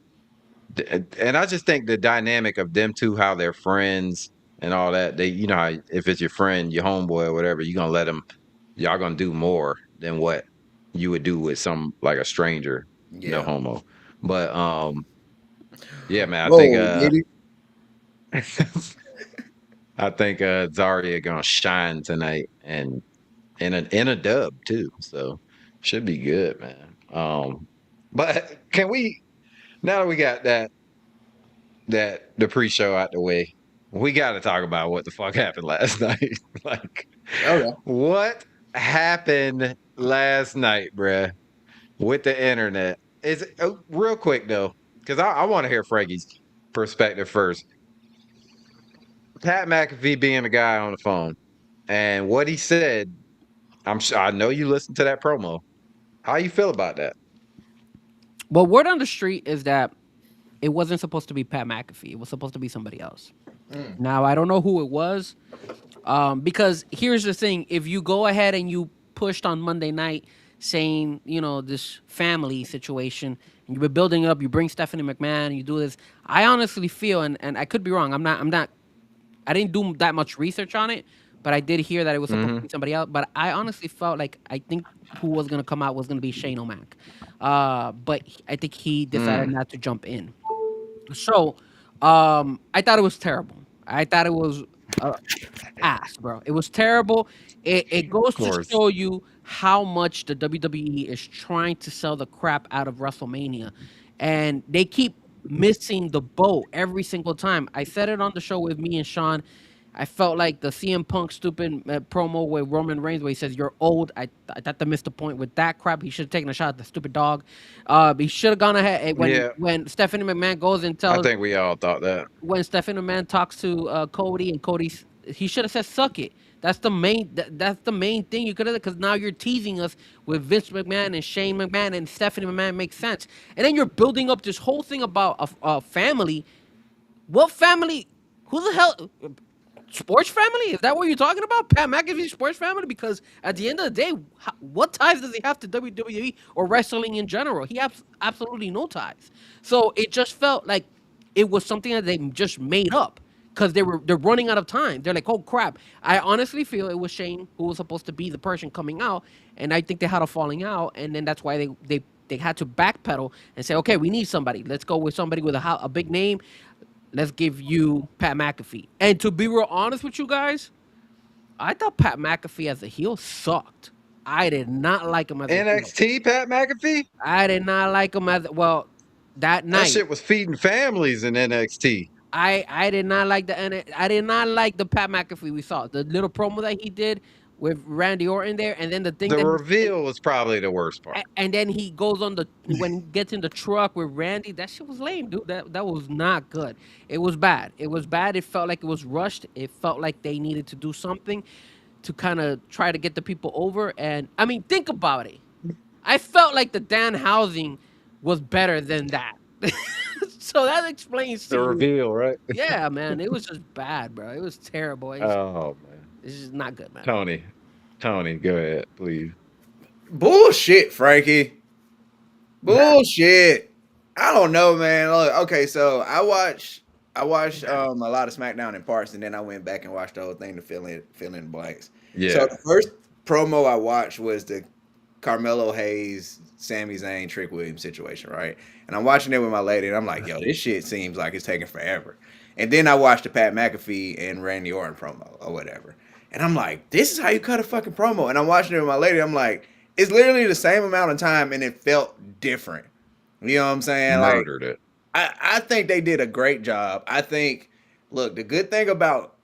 And I just think the dynamic of them two, how they're friends and all that. They, how if it's your friend, your homeboy, or whatever, you're gonna let them. Y'all gonna do more than what you would do with some like a stranger, no
Yeah.
homo. But yeah, man, I think
Whoa, did he?
I think Zarya gonna shine tonight and in a dub too. So should be good, man. But can we now that we got that the pre-show out the way, we got to talk about what the fuck happened last night. Like,
Okay.
what happened last night, bruh, with the internet? Is real quick though, because I want to hear Frankie's perspective first. Pat McAfee being the guy on the phone and what he said. I'm sure I know you listened to that promo. How you feel about that?
Well, word on the street is that it wasn't supposed to be Pat McAfee. It was supposed to be somebody else.
Mm.
Now I don't know who it was. Because here's the thing: if you go ahead and you pushed on Monday night saying, this family situation, and you've been building it up, you bring Stephanie McMahon, and you do this. I honestly feel, and I could be wrong. I didn't do that much research on it, but I did hear that it was supposed to
Mm-hmm.
be somebody else. But I honestly felt like I think who was gonna come out was gonna be Shane O'Mac. But I think he decided
Mm.
not to jump in. So, I thought it was terrible. I thought it was uh, ass, bro. It was terrible. It
Of
goes to
course.
show you how much the WWE is trying to sell the crap out of WrestleMania, and they keep missing the boat every single time. I said it on the show with me and Sean. I felt like the CM Punk stupid promo with Roman Reigns where he says you're old. I thought they missed the point with that crap. He should have taken a shot at the stupid dog. He should have gone ahead
Yeah,
when Stephanie McMahon goes and
I
tells
think we all thought that.
when Stephanie McMahon talks to Cody and he should have said suck it. That's the main thing you could have, because now you're teasing us with Vince McMahon and Shane McMahon and Stephanie McMahon makes sense, and then you're building up this whole thing about a family. What family? Who the hell? Sports family? Is that what you're talking about? Pat McAfee sports family? Because at the end of the day, what ties does he have to WWE or wrestling in general? He has absolutely no ties. So it just felt like it was something that they just made up because they're running out of time. They're like, oh crap. I honestly feel it was Shane who was supposed to be the person coming out, and I think they had a falling out, and then that's why they had to backpedal and say, okay, we need somebody. Let's go with somebody with a big name. Let's give you Pat McAfee. And to be real honest with you guys, I thought Pat McAfee as a heel sucked. I did not like him as a heel.
NXT Pat McAfee?
I did not like him well that
That
night.
shit was feeding families in NXT.
I did not like I did not like the Pat McAfee we saw. The little promo that he did with Randy Orton there, and then the thing
The
that
reveal was probably the worst part.
and then he goes on when he gets in the truck with Randy. That shit was lame, dude. That was not good. It was bad. It was bad. It felt like it was rushed. It felt like they needed to do something to kind of try to get the people over. And I mean, think about it. I felt like the Dan Housing was better than that. So that explains to
The
you.
reveal, right?
Yeah, man. It was just bad, bro. It was terrible.
Oh man.
It's just not good, man.
Tony, go ahead, please.
Bullshit, Frankie. Bullshit. I don't know, man. Look, okay, so I watched a lot of SmackDown in parts, and then I went back and watched the whole thing to fill in blanks. So
Yeah.
the first promo I watched was the Carmelo Hayes, Sami Zayn, Trick Williams situation, right? And I'm watching it with my lady, and I'm like, yo, this shit seems like it's taking forever. And then I watched the Pat McAfee and Randy Orton promo or whatever. And I'm like, this is how you cut a fucking promo. And I'm watching it with my lady, I'm like, it's literally the same amount of time, and it felt different. You know what I'm saying? Like,
Murdered it.
I think they did a great job. I think, look, the good thing about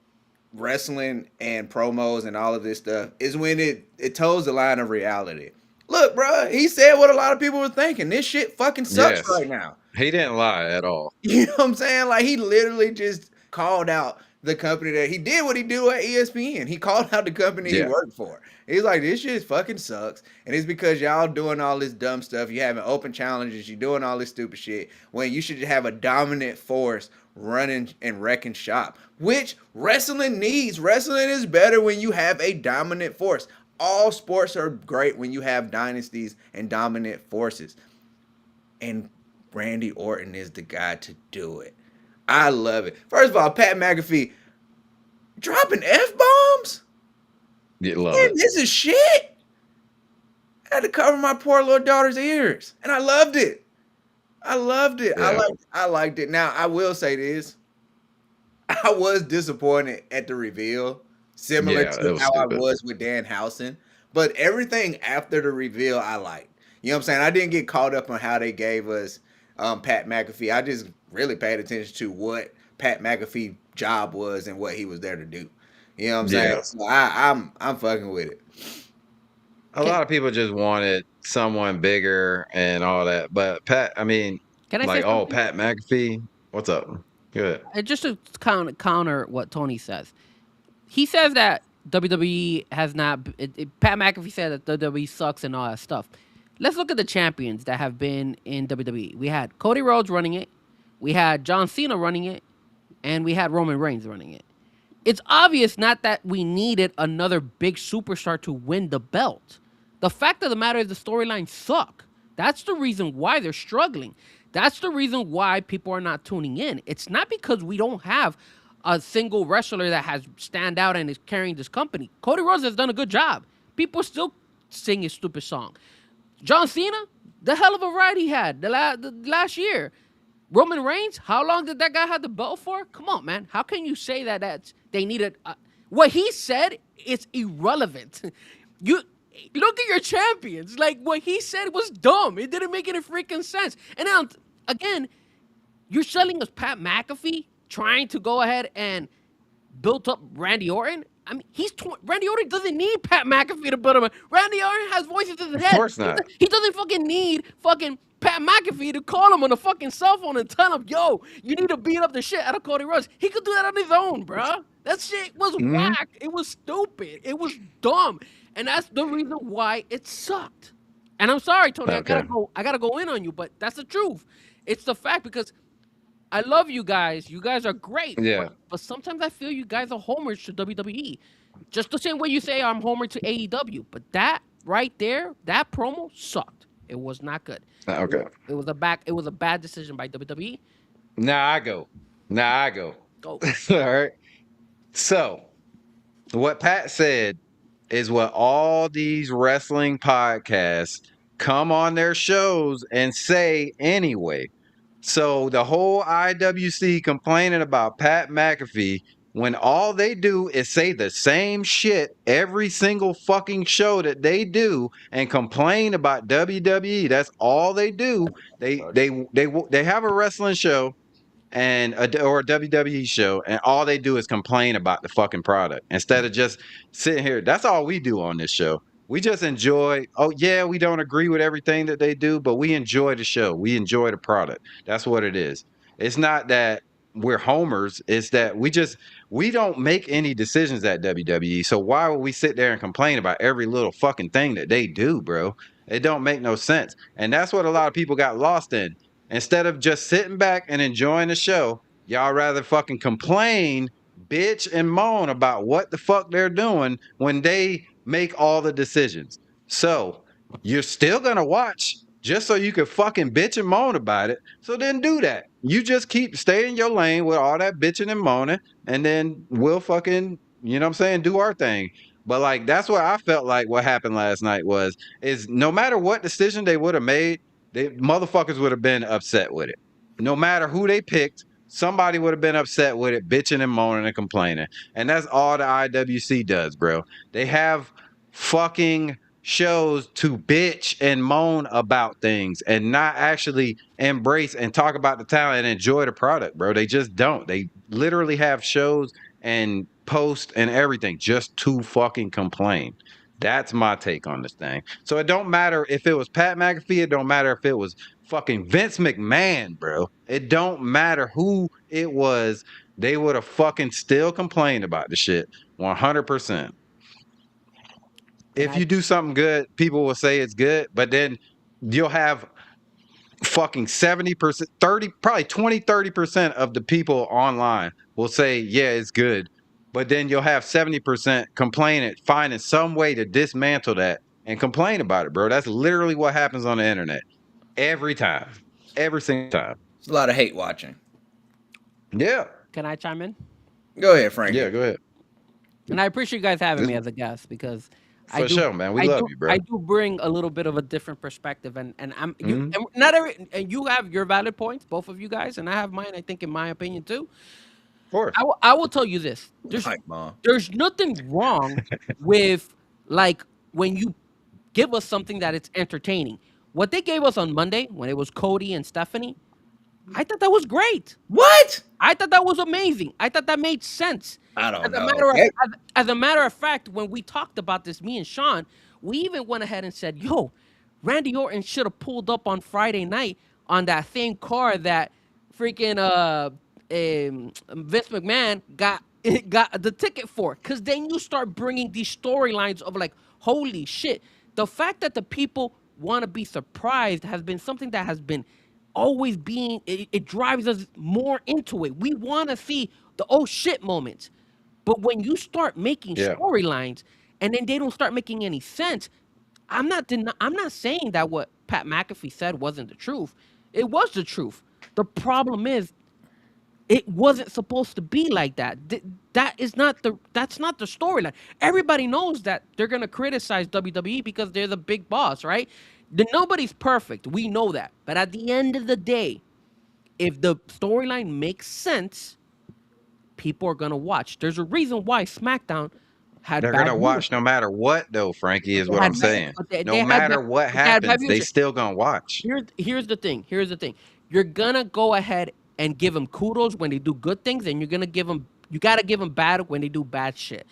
wrestling and promos and all of this stuff is when it toes the line of reality. Look, bro, he said what a lot of people were thinking. This shit fucking sucks
Yes.
right now.
He didn't lie at all.
You know what I'm saying? Like, he literally just called out the company that he did what he do at ESPN. He called out the company he
Yeah.
worked for. He's like, this shit fucking sucks. And it's because y'all doing all this dumb stuff. You having open challenges. You doing all this stupid shit when you should have a dominant force running and wrecking shop, which wrestling needs. Wrestling is better when you have a dominant force. All sports are great when you have dynasties and dominant forces. And Randy Orton is the guy to do it. I love it. First of all, Pat McAfee dropping F-bombs?
You love
Man,
it.
this is shit. I had to cover my poor little daughter's ears. And I loved it. I loved it.
Yeah.
I liked it. Now, I will say this. I was disappointed at the reveal, similar
Yeah, it
to
was
how I
stupid.
was with Danhausen. But everything after the reveal, I liked. You know what I'm saying? I didn't get caught up on how they gave us Pat McAfee. I just really paid attention to what Pat McAfee's job was and what he was there to do. You know what I'm saying?
Yeah.
So I'm fucking with it.
A lot of people just wanted someone bigger and all that. But Pat, I mean,
Can I say
like, oh,
something?
Pat McAfee, what's up? Good.
Just to counter what Tony says, he says that WWE has not. Pat McAfee said that WWE sucks and all that stuff. Let's look at the champions that have been in WWE. We had Cody Rhodes running it, we had John Cena running it, and we had Roman Reigns running it. It's obvious not that we needed another big superstar to win the belt. The fact of the matter is the storylines suck. That's the reason why they're struggling. That's the reason why people are not tuning in. It's not because we don't have a single wrestler that has stand out and is carrying this company. Cody Rhodes has done a good job. People still sing his stupid song. John Cena, the hell of a ride he had the last year. Roman Reigns, how long did that guy have the belt for? Come on, man. How can you say that they needed... what he said is irrelevant. You look at your champions. Like, what he said was dumb. It didn't make any freaking sense. And now, again, you're selling us Pat McAfee trying to go ahead and build up Randy Orton. I mean, Randy Orton doesn't need Pat McAfee to build him up. Randy Orton has voices in his head.
Of course not.
He doesn't fucking need fucking Pat McAfee to call him on a fucking cell phone and tell him, yo, you need to beat up the shit out of Cody Rhodes. He could do that on his own, bruh. That shit was whack. It was stupid. It was dumb. And that's the reason why it sucked. And I'm sorry, Tony,
Okay.
I gotta go in on you, but that's the truth. It's the fact because I love you guys. You guys are great.
Yeah.
But sometimes I feel you guys are homers to WWE. Just the same way you say I'm homer to AEW. But that right there, that promo sucked. It was not good.
Okay.
It was a bad decision by WWE.
Now I go.
Go.
All right. So, what Pat said is what all these wrestling podcasts come on their shows and say anyway. So the whole IWC complaining about Pat McAfee when all they do is say the same shit every single fucking show that they do and complain about WWE. That's all they do. They have a wrestling show or a WWE show, and all they do is complain about the fucking product instead of just sitting here. That's all we do on this show. We just enjoy. Oh yeah, we don't agree with everything that they do, but we enjoy the show. We enjoy the product. That's what it is. It's not that we're homers. It's that we don't make any decisions at WWE. So why would we sit there and complain about every little fucking thing that they do, bro? It don't make no sense. And that's what a lot of people got lost in. Instead of just sitting back and enjoying the show, y'all rather fucking complain, bitch, and moan about what the fuck they're doing when they make all the decisions. So you're still gonna watch just so you could fucking bitch and moan about it. So then do that. You just stay in your lane with all that bitching and moaning, and then we'll fucking, you know what I'm saying, do our thing. But like that's what I felt like what happened last night is no matter what decision they would have made, they motherfuckers would have been upset with it. No matter who they picked, somebody would have been upset with it, bitching and moaning and complaining. And that's all the IWC does, bro. They have fucking shows to bitch and moan about things and not actually embrace and talk about the talent and enjoy the product, bro. They just don't. They literally have shows and post and everything just to fucking complain. That's my take on this thing. So it don't matter if it was Pat McAfee, it don't matter if it was fucking Vince McMahon, bro. It don't matter who it was. They would have fucking still complained about the shit 100%. If you do something good, people will say it's good, but then you'll have fucking 70%, 30, probably 20, 30% of the people online will say, yeah, it's good. But then you'll have 70% complaining, finding some way to dismantle that and complain about it, bro. That's literally what happens on the internet every time, every single time.
It's a lot of hate watching.
Yeah.
Can I chime in?
Go ahead, Frankie.
Yeah, go ahead.
And I appreciate you guys having me as a guest because
For sure, man. We love you, bro.
I do bring a little bit of a different perspective, and I'm you. And not every, and you have your valid points, both of you guys, and I have mine. I think, in my opinion, too.
Of course.
I will tell you this: there's nothing wrong with like when you give us something that it's entertaining. What they gave us on Monday when it was Cody and Stephanie, I thought that was great.
What?
I thought that was amazing. I thought that made sense.
I don't know.
As a matter of fact, when we talked about this, me and Sean, we even went ahead and said, yo, Randy Orton should have pulled up on Friday night on that same car that freaking Vince McMahon got the ticket for. Because then you start bringing these storylines of like, holy shit. The fact that the people want to be surprised has been something that has been always being, it drives us more into it. We want to see the oh shit moments. But when you start making storylines and then they don't start making any sense, I'm not saying that what Pat McAfee said wasn't the truth. It was the truth. The problem is it wasn't supposed to be like that. That's not the storyline. Everybody knows that they're going to criticize WWE because they're the big boss, right? Nobody's perfect. We know that. But at the end of the day, if the storyline makes sense, people are gonna watch. There's a reason why SmackDown had.
They're gonna watch no matter what, though. Frankie is what I'm saying. No matter what happens, they still gonna watch.
Here's the thing. You're gonna go ahead and give them kudos when they do good things, and you gotta give them bad when they do bad shit.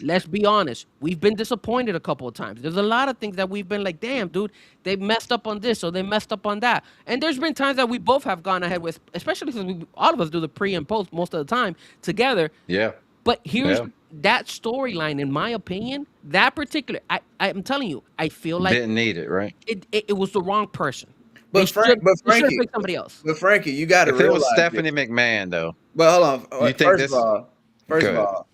Let's be honest. We've been disappointed a couple of times. There's a lot of things that we've been like, damn, dude, they messed up on this or they messed up on that. And there's been times that we both have gone ahead with, especially since all of us do the pre and post most of the time together.
Yeah.
But here's that storyline, in my opinion, that particular, I'm telling you, I feel like
didn't need it, right?
It was the wrong person.
But Frankie,
pick somebody else.
But Frankie, you got to realize
if it was Stephanie McMahon, though.
But hold on.
You think
first of all,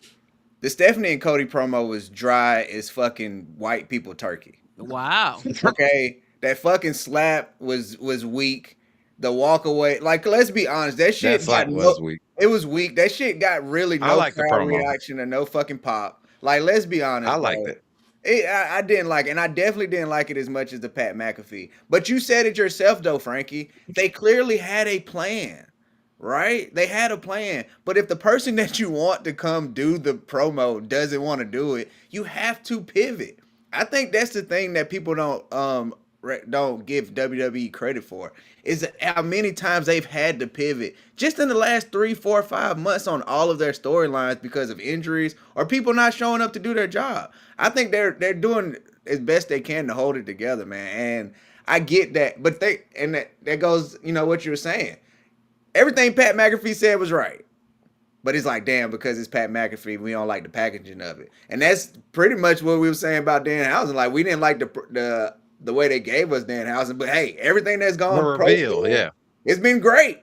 the Stephanie and Cody promo was dry as fucking white people turkey.
Wow.
Okay, that fucking slap was weak. The walk away, like, let's be honest, that shit
was weak.
It was weak. That shit got really no crowd reaction and no fucking pop. Like, let's be honest.
I liked it.
I didn't like it, and I definitely didn't like it as much as the Pat McAfee. But you said it yourself, though, Frankie. They clearly had a plan. Right? They had a plan. But if the person that you want to come do the promo doesn't want to do it, you have to pivot. I think that's the thing that people don't give WWE credit for, is how many times they've had to pivot just in the last 3, 4, 5 months on all of their storylines because of injuries or people not showing up to do their job. I think they're doing as best they can to hold it together, man. And I get that. But that goes, what you were saying. Everything Pat McAfee said was right. But it's like, damn, because it's Pat McAfee, we don't like the packaging of it. And that's pretty much what we were saying about Danhausen. Like, we didn't like the way they gave us Danhausen. But, hey, everything that's gone
reveal,
it's been great.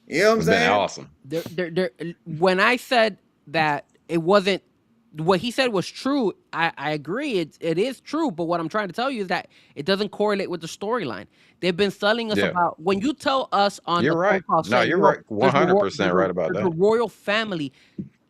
You know what I'm saying?
It's been awesome.
When I said that it wasn't what he said was true. I agree. It is true. But what I'm trying to tell you is that it doesn't correlate with the storyline. They've been selling us
Yeah,
about when you tell us on
you're
the phone
right.
call
No,
saying,
you're
yo,
right. 100% right about
there's a
that.
royal family.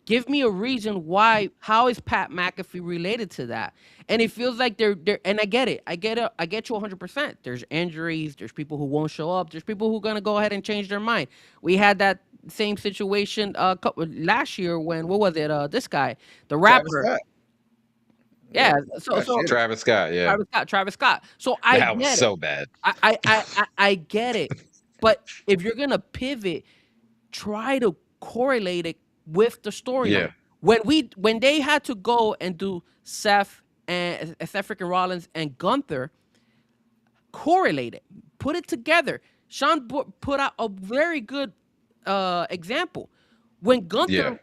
Give me a reason why. How is Pat McAfee related to that? And it feels like they're. And I get it. I get it. I get you 100%. There's injuries. There's people who won't show up. There's people who are gonna go ahead and change their mind. We had that same situation last year when what was it? This guy, the
Travis
rapper.
Scott.
Yeah. So
Scott shit.
Travis Scott, yeah.
Travis Scott. So I
That was
get it.
so bad.
I get it. But if you're gonna pivot, try to correlate it with the
Yeah.
storyline. When they had to go and do Seth freaking Rollins and Gunther, correlate it, put it together. Sean put out a very good example. When Gunther
Yeah.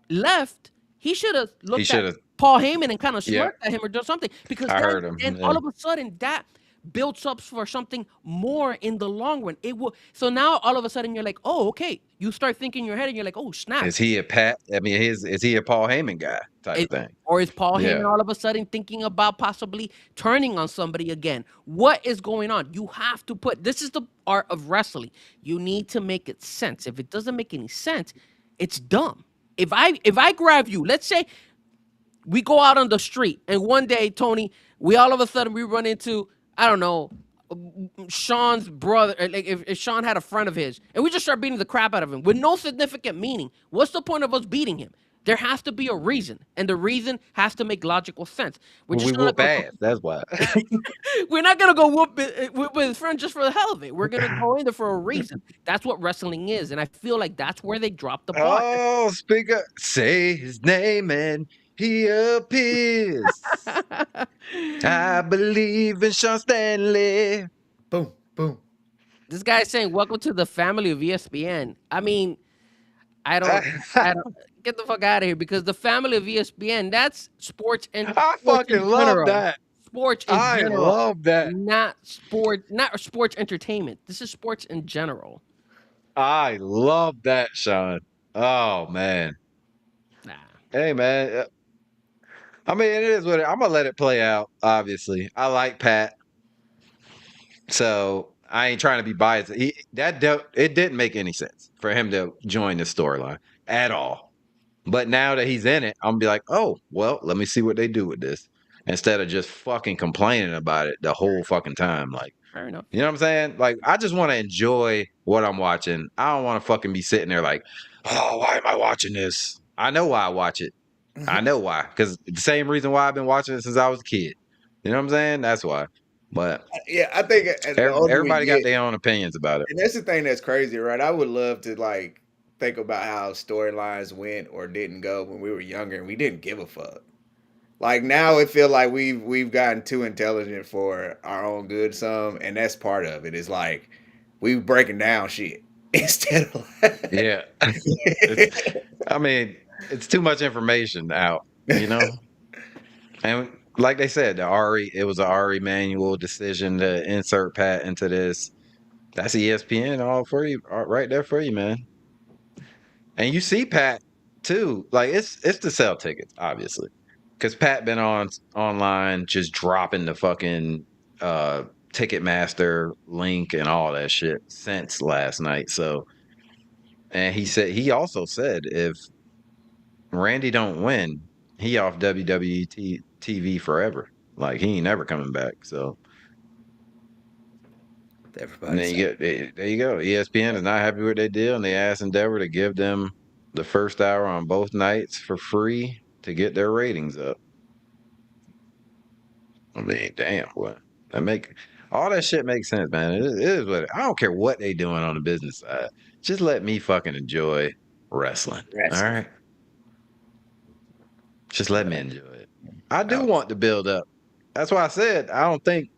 left, he should have
He
looked
should
at
have.
Paul Heyman and kind of
Yeah.
smirked at him or done something because
I heard him.
then
Yeah.
all of a sudden that builds up for something more in the long run. It will. So now all of a sudden you're like, oh, okay. You start thinking in your head and you're like, oh, snap.
Is he a Pat? I mean, is he a Paul Heyman guy type of thing?
Or is Paul
Yeah.
Heyman all of a sudden thinking about possibly turning on somebody again? What is going on? You have to put this is the art of wrestling. You need to make it sense. If it doesn't make any sense, it's dumb. If I grab you, let's say we go out on the street and one day, Tony, we all of a sudden we run into, I don't know, Sean's brother, like if Sean had a friend of his, and we just start beating the crap out of him with no significant meaning. What's the point of us beating him? There has to be a reason, and the reason has to make logical sense.
We whoop ass. That's why.
We're not gonna go whoop his friend just for the hell of it. We're gonna go in there for a reason. That's what wrestling is, and I feel like that's where they dropped the ball.
Oh, speaker, say his name and he appears. I believe in Sean Stanley.
Boom, boom.
This guy's saying, "Welcome to the family of ESPN." I mean, I don't get the fuck out of here because the family of ESPN, that's sports and
I fucking love that.
Sports in general.
I love that.
Not sports entertainment. This is sports in general.
I love that, Sean. Oh man.
Nah.
Hey man. I mean, it is what I'm gonna let it play out. Obviously, I like Pat, so I ain't trying to be biased. It didn't make any sense for him to join the storyline at all. But now that he's in it, I'm gonna be like, oh well, let me see what they do with this instead of just fucking complaining about it the whole fucking time. Like,
Fair enough.
you know what I'm saying? Like, I just want to enjoy what I'm watching. I don't want to fucking be sitting there like, oh, why am I watching this? I know why I watch it. I know why. Because the same reason why I've been watching it since I was a kid. You know what I'm saying? That's why. But
Yeah, I think
everybody got their own opinions about it.
And that's the thing that's crazy, right? I would love to like think about how storylines went or didn't go when we were younger and we didn't give a fuck. Like now it feels like we've gotten too intelligent for our own good some, and that's part of it. It's like we breaking down shit instead of
Yeah. I mean, it's too much information out, you know? And like they said, it was an Ari manual decision to insert Pat into this. That's ESPN all for you, right there for you, man. And you see Pat too. Like it's to sell tickets, obviously. Because Pat been online just dropping the fucking Ticketmaster link and all that shit since last night. So, and he also said if Randy don't win, he off WWE TV forever. Like he ain't never coming back. So and then there you go. ESPN is not happy with their deal, and they asked Endeavor to give them the first hour on both nights for free to get their ratings up. I mean, damn, what all that shit makes sense, man. It is what I don't care what they doing on the business side. Just let me fucking enjoy wrestling. All right. Just let me enjoy it. I do want to build up. That's why I said I don't think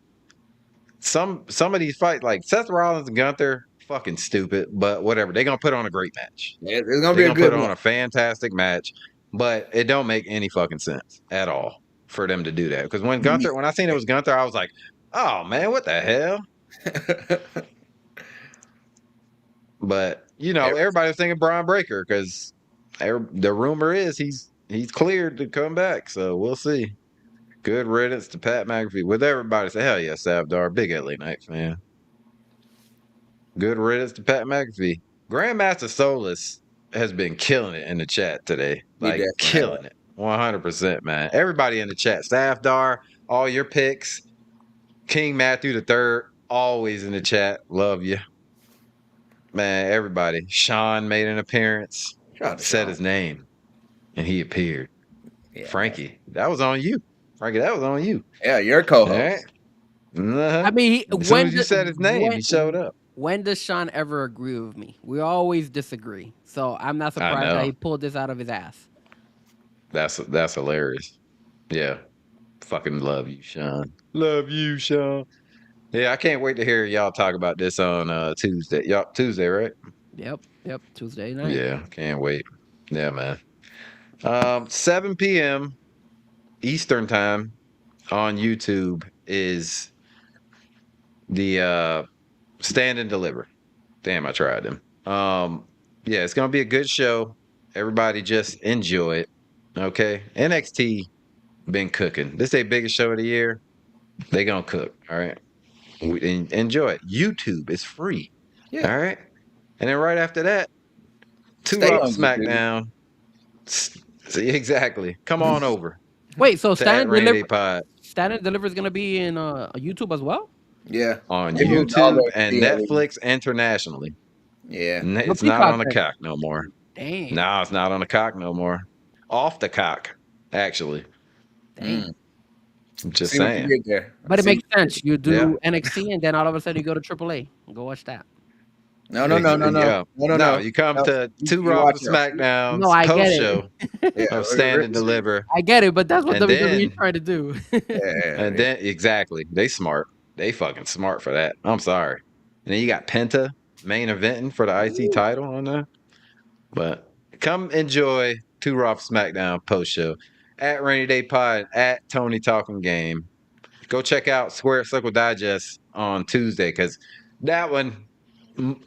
some of these fights like Seth Rollins and Gunther fucking stupid, but whatever. They're gonna put on a great match.
It's gonna be a good
put
one.
on a fantastic match, but it don't make any fucking sense at all for them to do that. Because when I seen it was Gunther, I was like, oh man, what the hell? But you know, everybody was thinking Braun Breaker because the rumor is he's he's cleared to come back. So we'll see. Good riddance to Pat McAfee. With everybody say, hell yeah, Savdar, big LA Knight fan. Good riddance to Pat McAfee. Grandmaster Solus has been killing it in the chat today.
He
Like
definitely
killing it. 100%, man. Everybody in the chat. Savdar, all your picks. King Matthew the Third, always in the chat. Love you. Man, everybody. Sean made an appearance.
Shout out to
Said
Sean.
his name. And he appeared.
Yeah,
Frankie, that was on you. Frankie, that was on you.
yeah, you're a
All
co-host.
right. Uh-huh.
I mean,
As soon as you said his name, he showed up.
When does Sean ever agree with me? We always disagree. So I'm not surprised that
know.
he pulled this out of his ass.
That's hilarious. Yeah. Fucking love you, Sean. Love you, Sean. Yeah, I can't wait to hear y'all talk about this on Tuesday. Y'all Tuesday, right?
Yep. Tuesday night.
Yeah, can't wait. Yeah, man. 7 p.m. Eastern time on YouTube is the Stand and Deliver. Damn, I tried them. Yeah, it's gonna be a good show. Everybody just enjoy it. Okay. NXT been cooking. This is their biggest show of the year. They gonna cook. All right. Enjoy it. YouTube is free.
Yeah.
All right. And then right after that,
Stay
Raw
on YouTube.
SmackDown. See, exactly. Come on over.
Wait, so
to
Stand
Rainy Day
Deliver,
Pod
Stand and Deliver is gonna be in YouTube as well?
Yeah.
on
They moved all
YouTube
their
and
videos.
Netflix internationally.
Yeah.
It's
Peacock
not on the
then.
cock no more.
Damn.
No, it's not on the cock no more. Off the cock, actually.
Dang.
I'm just
See what you
saying.
did there.
But it
See
makes
what you
sense. You do
Yeah.
NXT and then all of a sudden you go to AAA. Go watch that.
did. No.
No, you come
No,
to
you-
two
you
Raw
watch
and
it.
SmackDowns
No, I get
post
it.
show
Yeah.
of Stand and Deliver.
I get it, but that's what
And
WWE is
then-
trying to do.
And then exactly, they smart. They fucking smart for that. I'm sorry. And then you got Penta main eventing for the IC title on there. But come enjoy two Raw SmackDown post show at Rainy Day Pod at Tony Talking Game. Go check out Square Circle Digest on Tuesday because that one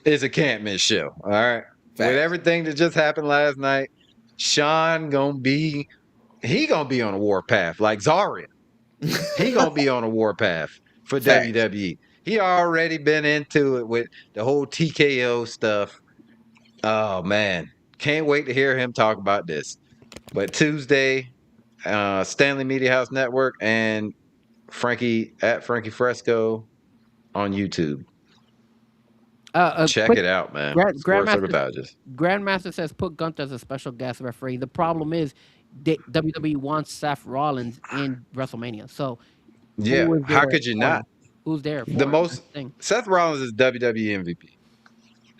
is a can't miss show. All right. With
Facts.
everything that just happened last night, Sean gonna be on a warpath like Zaria. He gonna be on a warpath for
Facts.
WWE. He already been into it with the whole TKO stuff. Oh man, can't wait to hear him talk about this. But Tuesday, Stanley Media House Network and Frankie at Frankie Fresco on YouTube. Check
quick-
it out, man.
Grandmaster-
Square Circle Digest.
Grandmaster says put Gunther as a special guest referee. The problem is WWE wants Seth Rollins in WrestleMania. So
Yeah,
who is
how
there
could you
for
not?
him? Who's there? For
The
him?
most
That's the thing.
Seth Rollins is WWE MVP,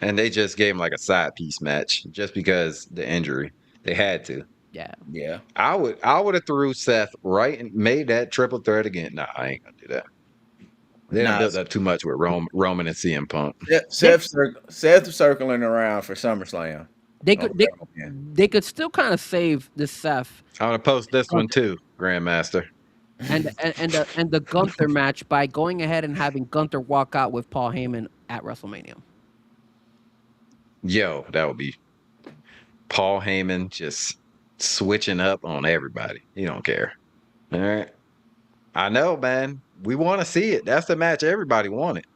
and they just gave him like a side piece match just because the injury. They had to.
Yeah.
Yeah.
I would have threw Seth right and made that triple threat again. Nah, I ain't gonna do that. They done
Nah,
built up too much with Roman and CM Punk.
Seth circling around for SummerSlam.
They could
Yeah.
they could still kind of save the Seth
I'm gonna post this one too, Grandmaster.
and the Gunther match by going ahead and having Gunther walk out with Paul Heyman at WrestleMania.
Yo, that would be Paul Heyman just switching up on everybody. He don't care. All right. I know, man. We want to see it. That's the match everybody wanted.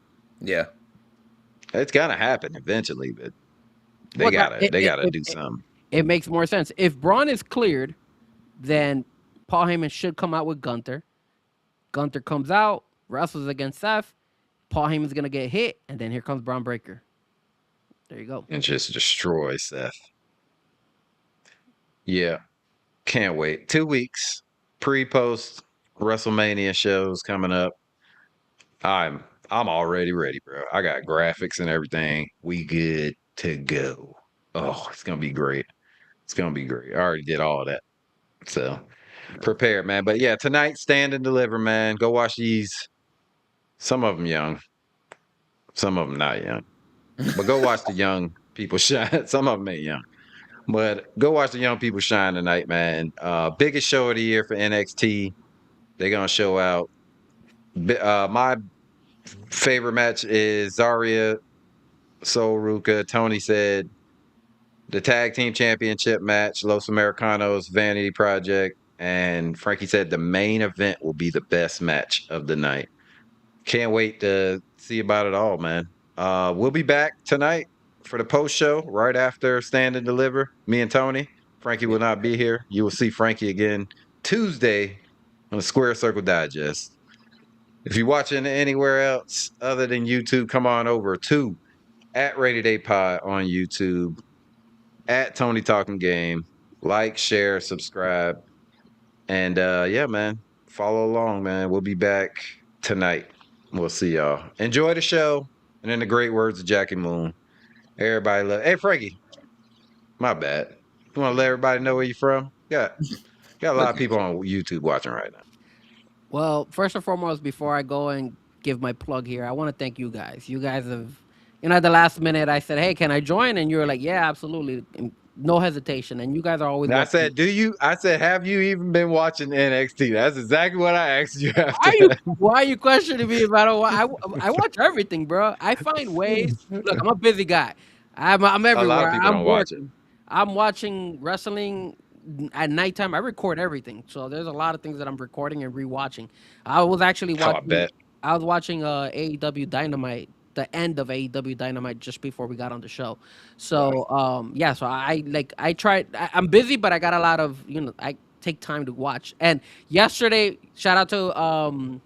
Yeah.
It's gonna happen eventually, but they
Well,
gotta do something.
It makes more sense. If Braun is cleared, then Paul Heyman should come out with Gunther. Gunther comes out, wrestles against Seth. Paul Heyman's gonna get hit, and then here comes Braun Breaker. There you go.
And just destroy Seth. Yeah. Can't wait. 2 weeks. Pre-post WrestleMania shows coming up. I'm already ready, bro. I got graphics and everything. We good to go. Oh, it's gonna be great. It's gonna be great. I already did all of that. So prepared, man. But yeah, tonight, Stand and Deliver, man. Go watch these. Some of them young. Some of them not young. But go watch the young people shine. Some of them ain't young. But go watch the young people shine tonight, man. Biggest show of the year for NXT. They're gonna show out. My favorite match is Zaria, Ruca. Tony said the tag team championship match, Los Americanos, Vanity Project, and Frankie said the main event will be the best match of the night. Can't wait to see about it all, man. We'll be back tonight for the post show right after Stand and Deliver. Me and Tony. Frankie will not be here. You will see Frankie again Tuesday on the Square Circle Digest. If you're watching anywhere else other than YouTube, come on over to @RatedAPod on YouTube, @Tony Talking Game. Like, share, subscribe. And yeah, man, follow along, man. We'll be back tonight. We'll see y'all. Enjoy the show. And in the great words of Jackie Moon, everybody love. Hey, Frankie, my bad. You want to let everybody know where you're from? Got a lot of people on YouTube watching right now.
Well, first and foremost, before I go and give my plug here, I want to thank you guys. You guys have, at the last minute, I said, "Hey, can I join?" And you were like, "Yeah, absolutely." And no hesitation. And you guys are always.
I said, have you even been watching NXT? That's exactly what I asked you after.
Why are you questioning me about it? I watch everything, bro. I find ways. Look, I'm a busy guy. I'm everywhere.
A lot of people
I'm
don't watch it.
I'm watching wrestling at nighttime. I record everything, so there's a lot of things that I'm recording and rewatching. I was actually
Oh, I
watching.
bet.
I was watching AEW Dynamite, the end of AEW Dynamite, just before we got on the show. So yeah, so I tried. I'm busy, but I got a lot of I take time to watch. And yesterday, shout out to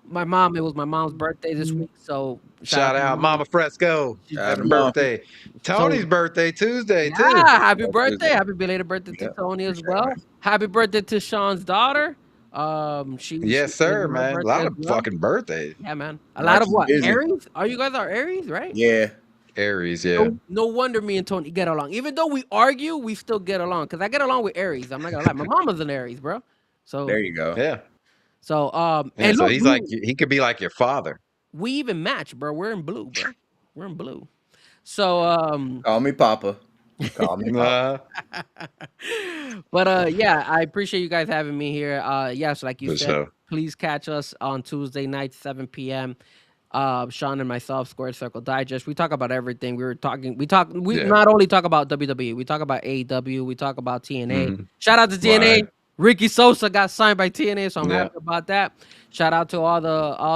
my mom. It was my mom's birthday this week, so
Shout
to
out
my mom.
Mama Fresco.
She's
Shout out
Happy
to Mom.
birthday. Tony's
So-
birthday Tuesday, too.
Yeah, happy
Happy
birthday.
birthday.
Happy belated birthday to
Yeah,
Tony as
appreciate it,
well.
man.
Happy birthday to Sean's daughter. She
Yes, sir,
her
man. A
birthday
lot
as
of
well.
fucking birthdays.
Yeah, man. A
March
lot of
is
what?
busy.
Aries? Oh, you guys are Aries, right?
Yeah.
Aries, yeah.
No wonder me and Tony get along. Even though we argue, we still get along. Cause I get along with Aries. I'm not gonna lie. My mama's an Aries, bro. So
There you go.
Yeah.
and
And so
look,
he's like, he could be like your father.
we even match, bro. We're in blue, bro. We're in blue. So
Call me Papa. Call me Papa.
but yeah, I appreciate you guys having me here. Yes, like you
For
said,
sure.
please catch us on Tuesday night, 7 p.m. Sean and myself, Square Circle Digest. We talk about everything. We
Yeah.
not only talk about WWE, we talk about AEW, we talk about TNA.
Mhm.
Shout out to TNA.
Right.
Ricky Sosa got signed by TNA, so I'm
Yeah.
happy about that. Shout out to all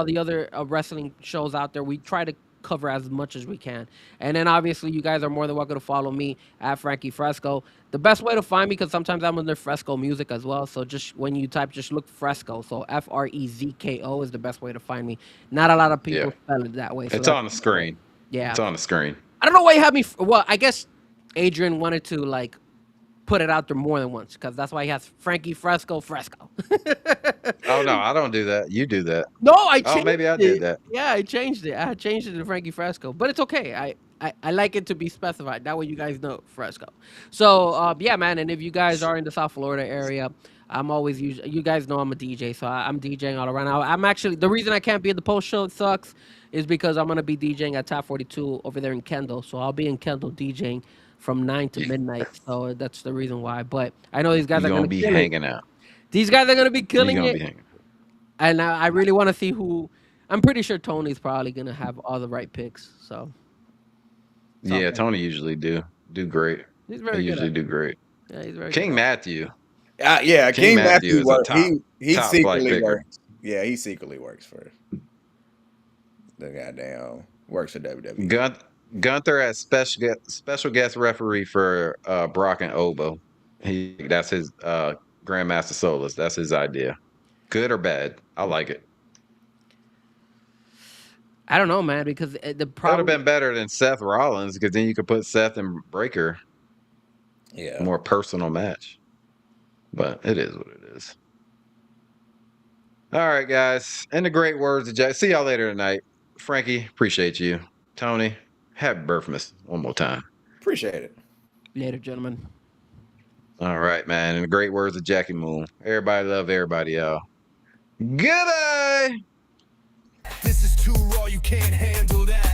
the other wrestling shows out there. We try to cover as much as we can. And then obviously you guys are more than welcome to follow me at Frankie Fresco. The best way to find me, because sometimes I'm under Fresco Music as well. So just when you type, just look Fresco. So FREZKO is the best way to find me. Not a lot of people
Yeah.
spell it that way. So
It's
that's-
on the screen.
Yeah.
It's on the screen.
I don't know why you had me. Well, I guess Adrian wanted to like put it out there more than once, because that's why he has Frankie Fresco.
Oh, no, I don't do that. You do that.
No, I changed
Oh, maybe I
it.
did that.
Yeah, I changed it. I changed it to Frankie Fresco, but it's okay. I like it to be specified. That way you guys know Fresco. So yeah, man. And if you guys are in the South Florida area, I'm always you guys know I'm a DJ, so I'm DJing all around. I'm actually the reason I can't be at the post show, it sucks, is because I'm gonna be DJing at Top 42 over there in Kendall. So I'll be in Kendall DJing from 9 to midnight. So that's the reason why. But I know these guys
You're
are
going
gonna
to be
kill it.
hanging out.
These guys are gonna be
You're
killing
going to
it.
be hanging out.
And I really want to see who. I'm pretty sure Tony's probably gonna have all the right picks. So
Yeah,
okay.
Tony usually do great.
he's
He
very good.
usually
At
do
it.
great.
Yeah, he's very
King
good.
Matthew.
Yeah,
King
King
Matthew
Matthew
is a
works.
top-
He
top flight
secretly
picker.
works. Yeah, he secretly works for the goddamn works for WWE.
Gunther as special guest referee for Brock and Obo. That's his Grandmaster Solus. That's his idea. Good or bad? I like it.
I don't know, man, because the
That would have
problem.
been better than Seth Rollins, because then you could put Seth and Breaker,
Yeah.
more personal match. But it is what it is. All right, guys. In the great words of Jack. See y'all later tonight. Frankie, appreciate you. Tony, happy birthday one more time.
Appreciate it.
Later, gentlemen.
All right, man. In the great words of Jackie Moon. Everybody love everybody, y'all. Goodbye.
This is too raw, you can't handle that.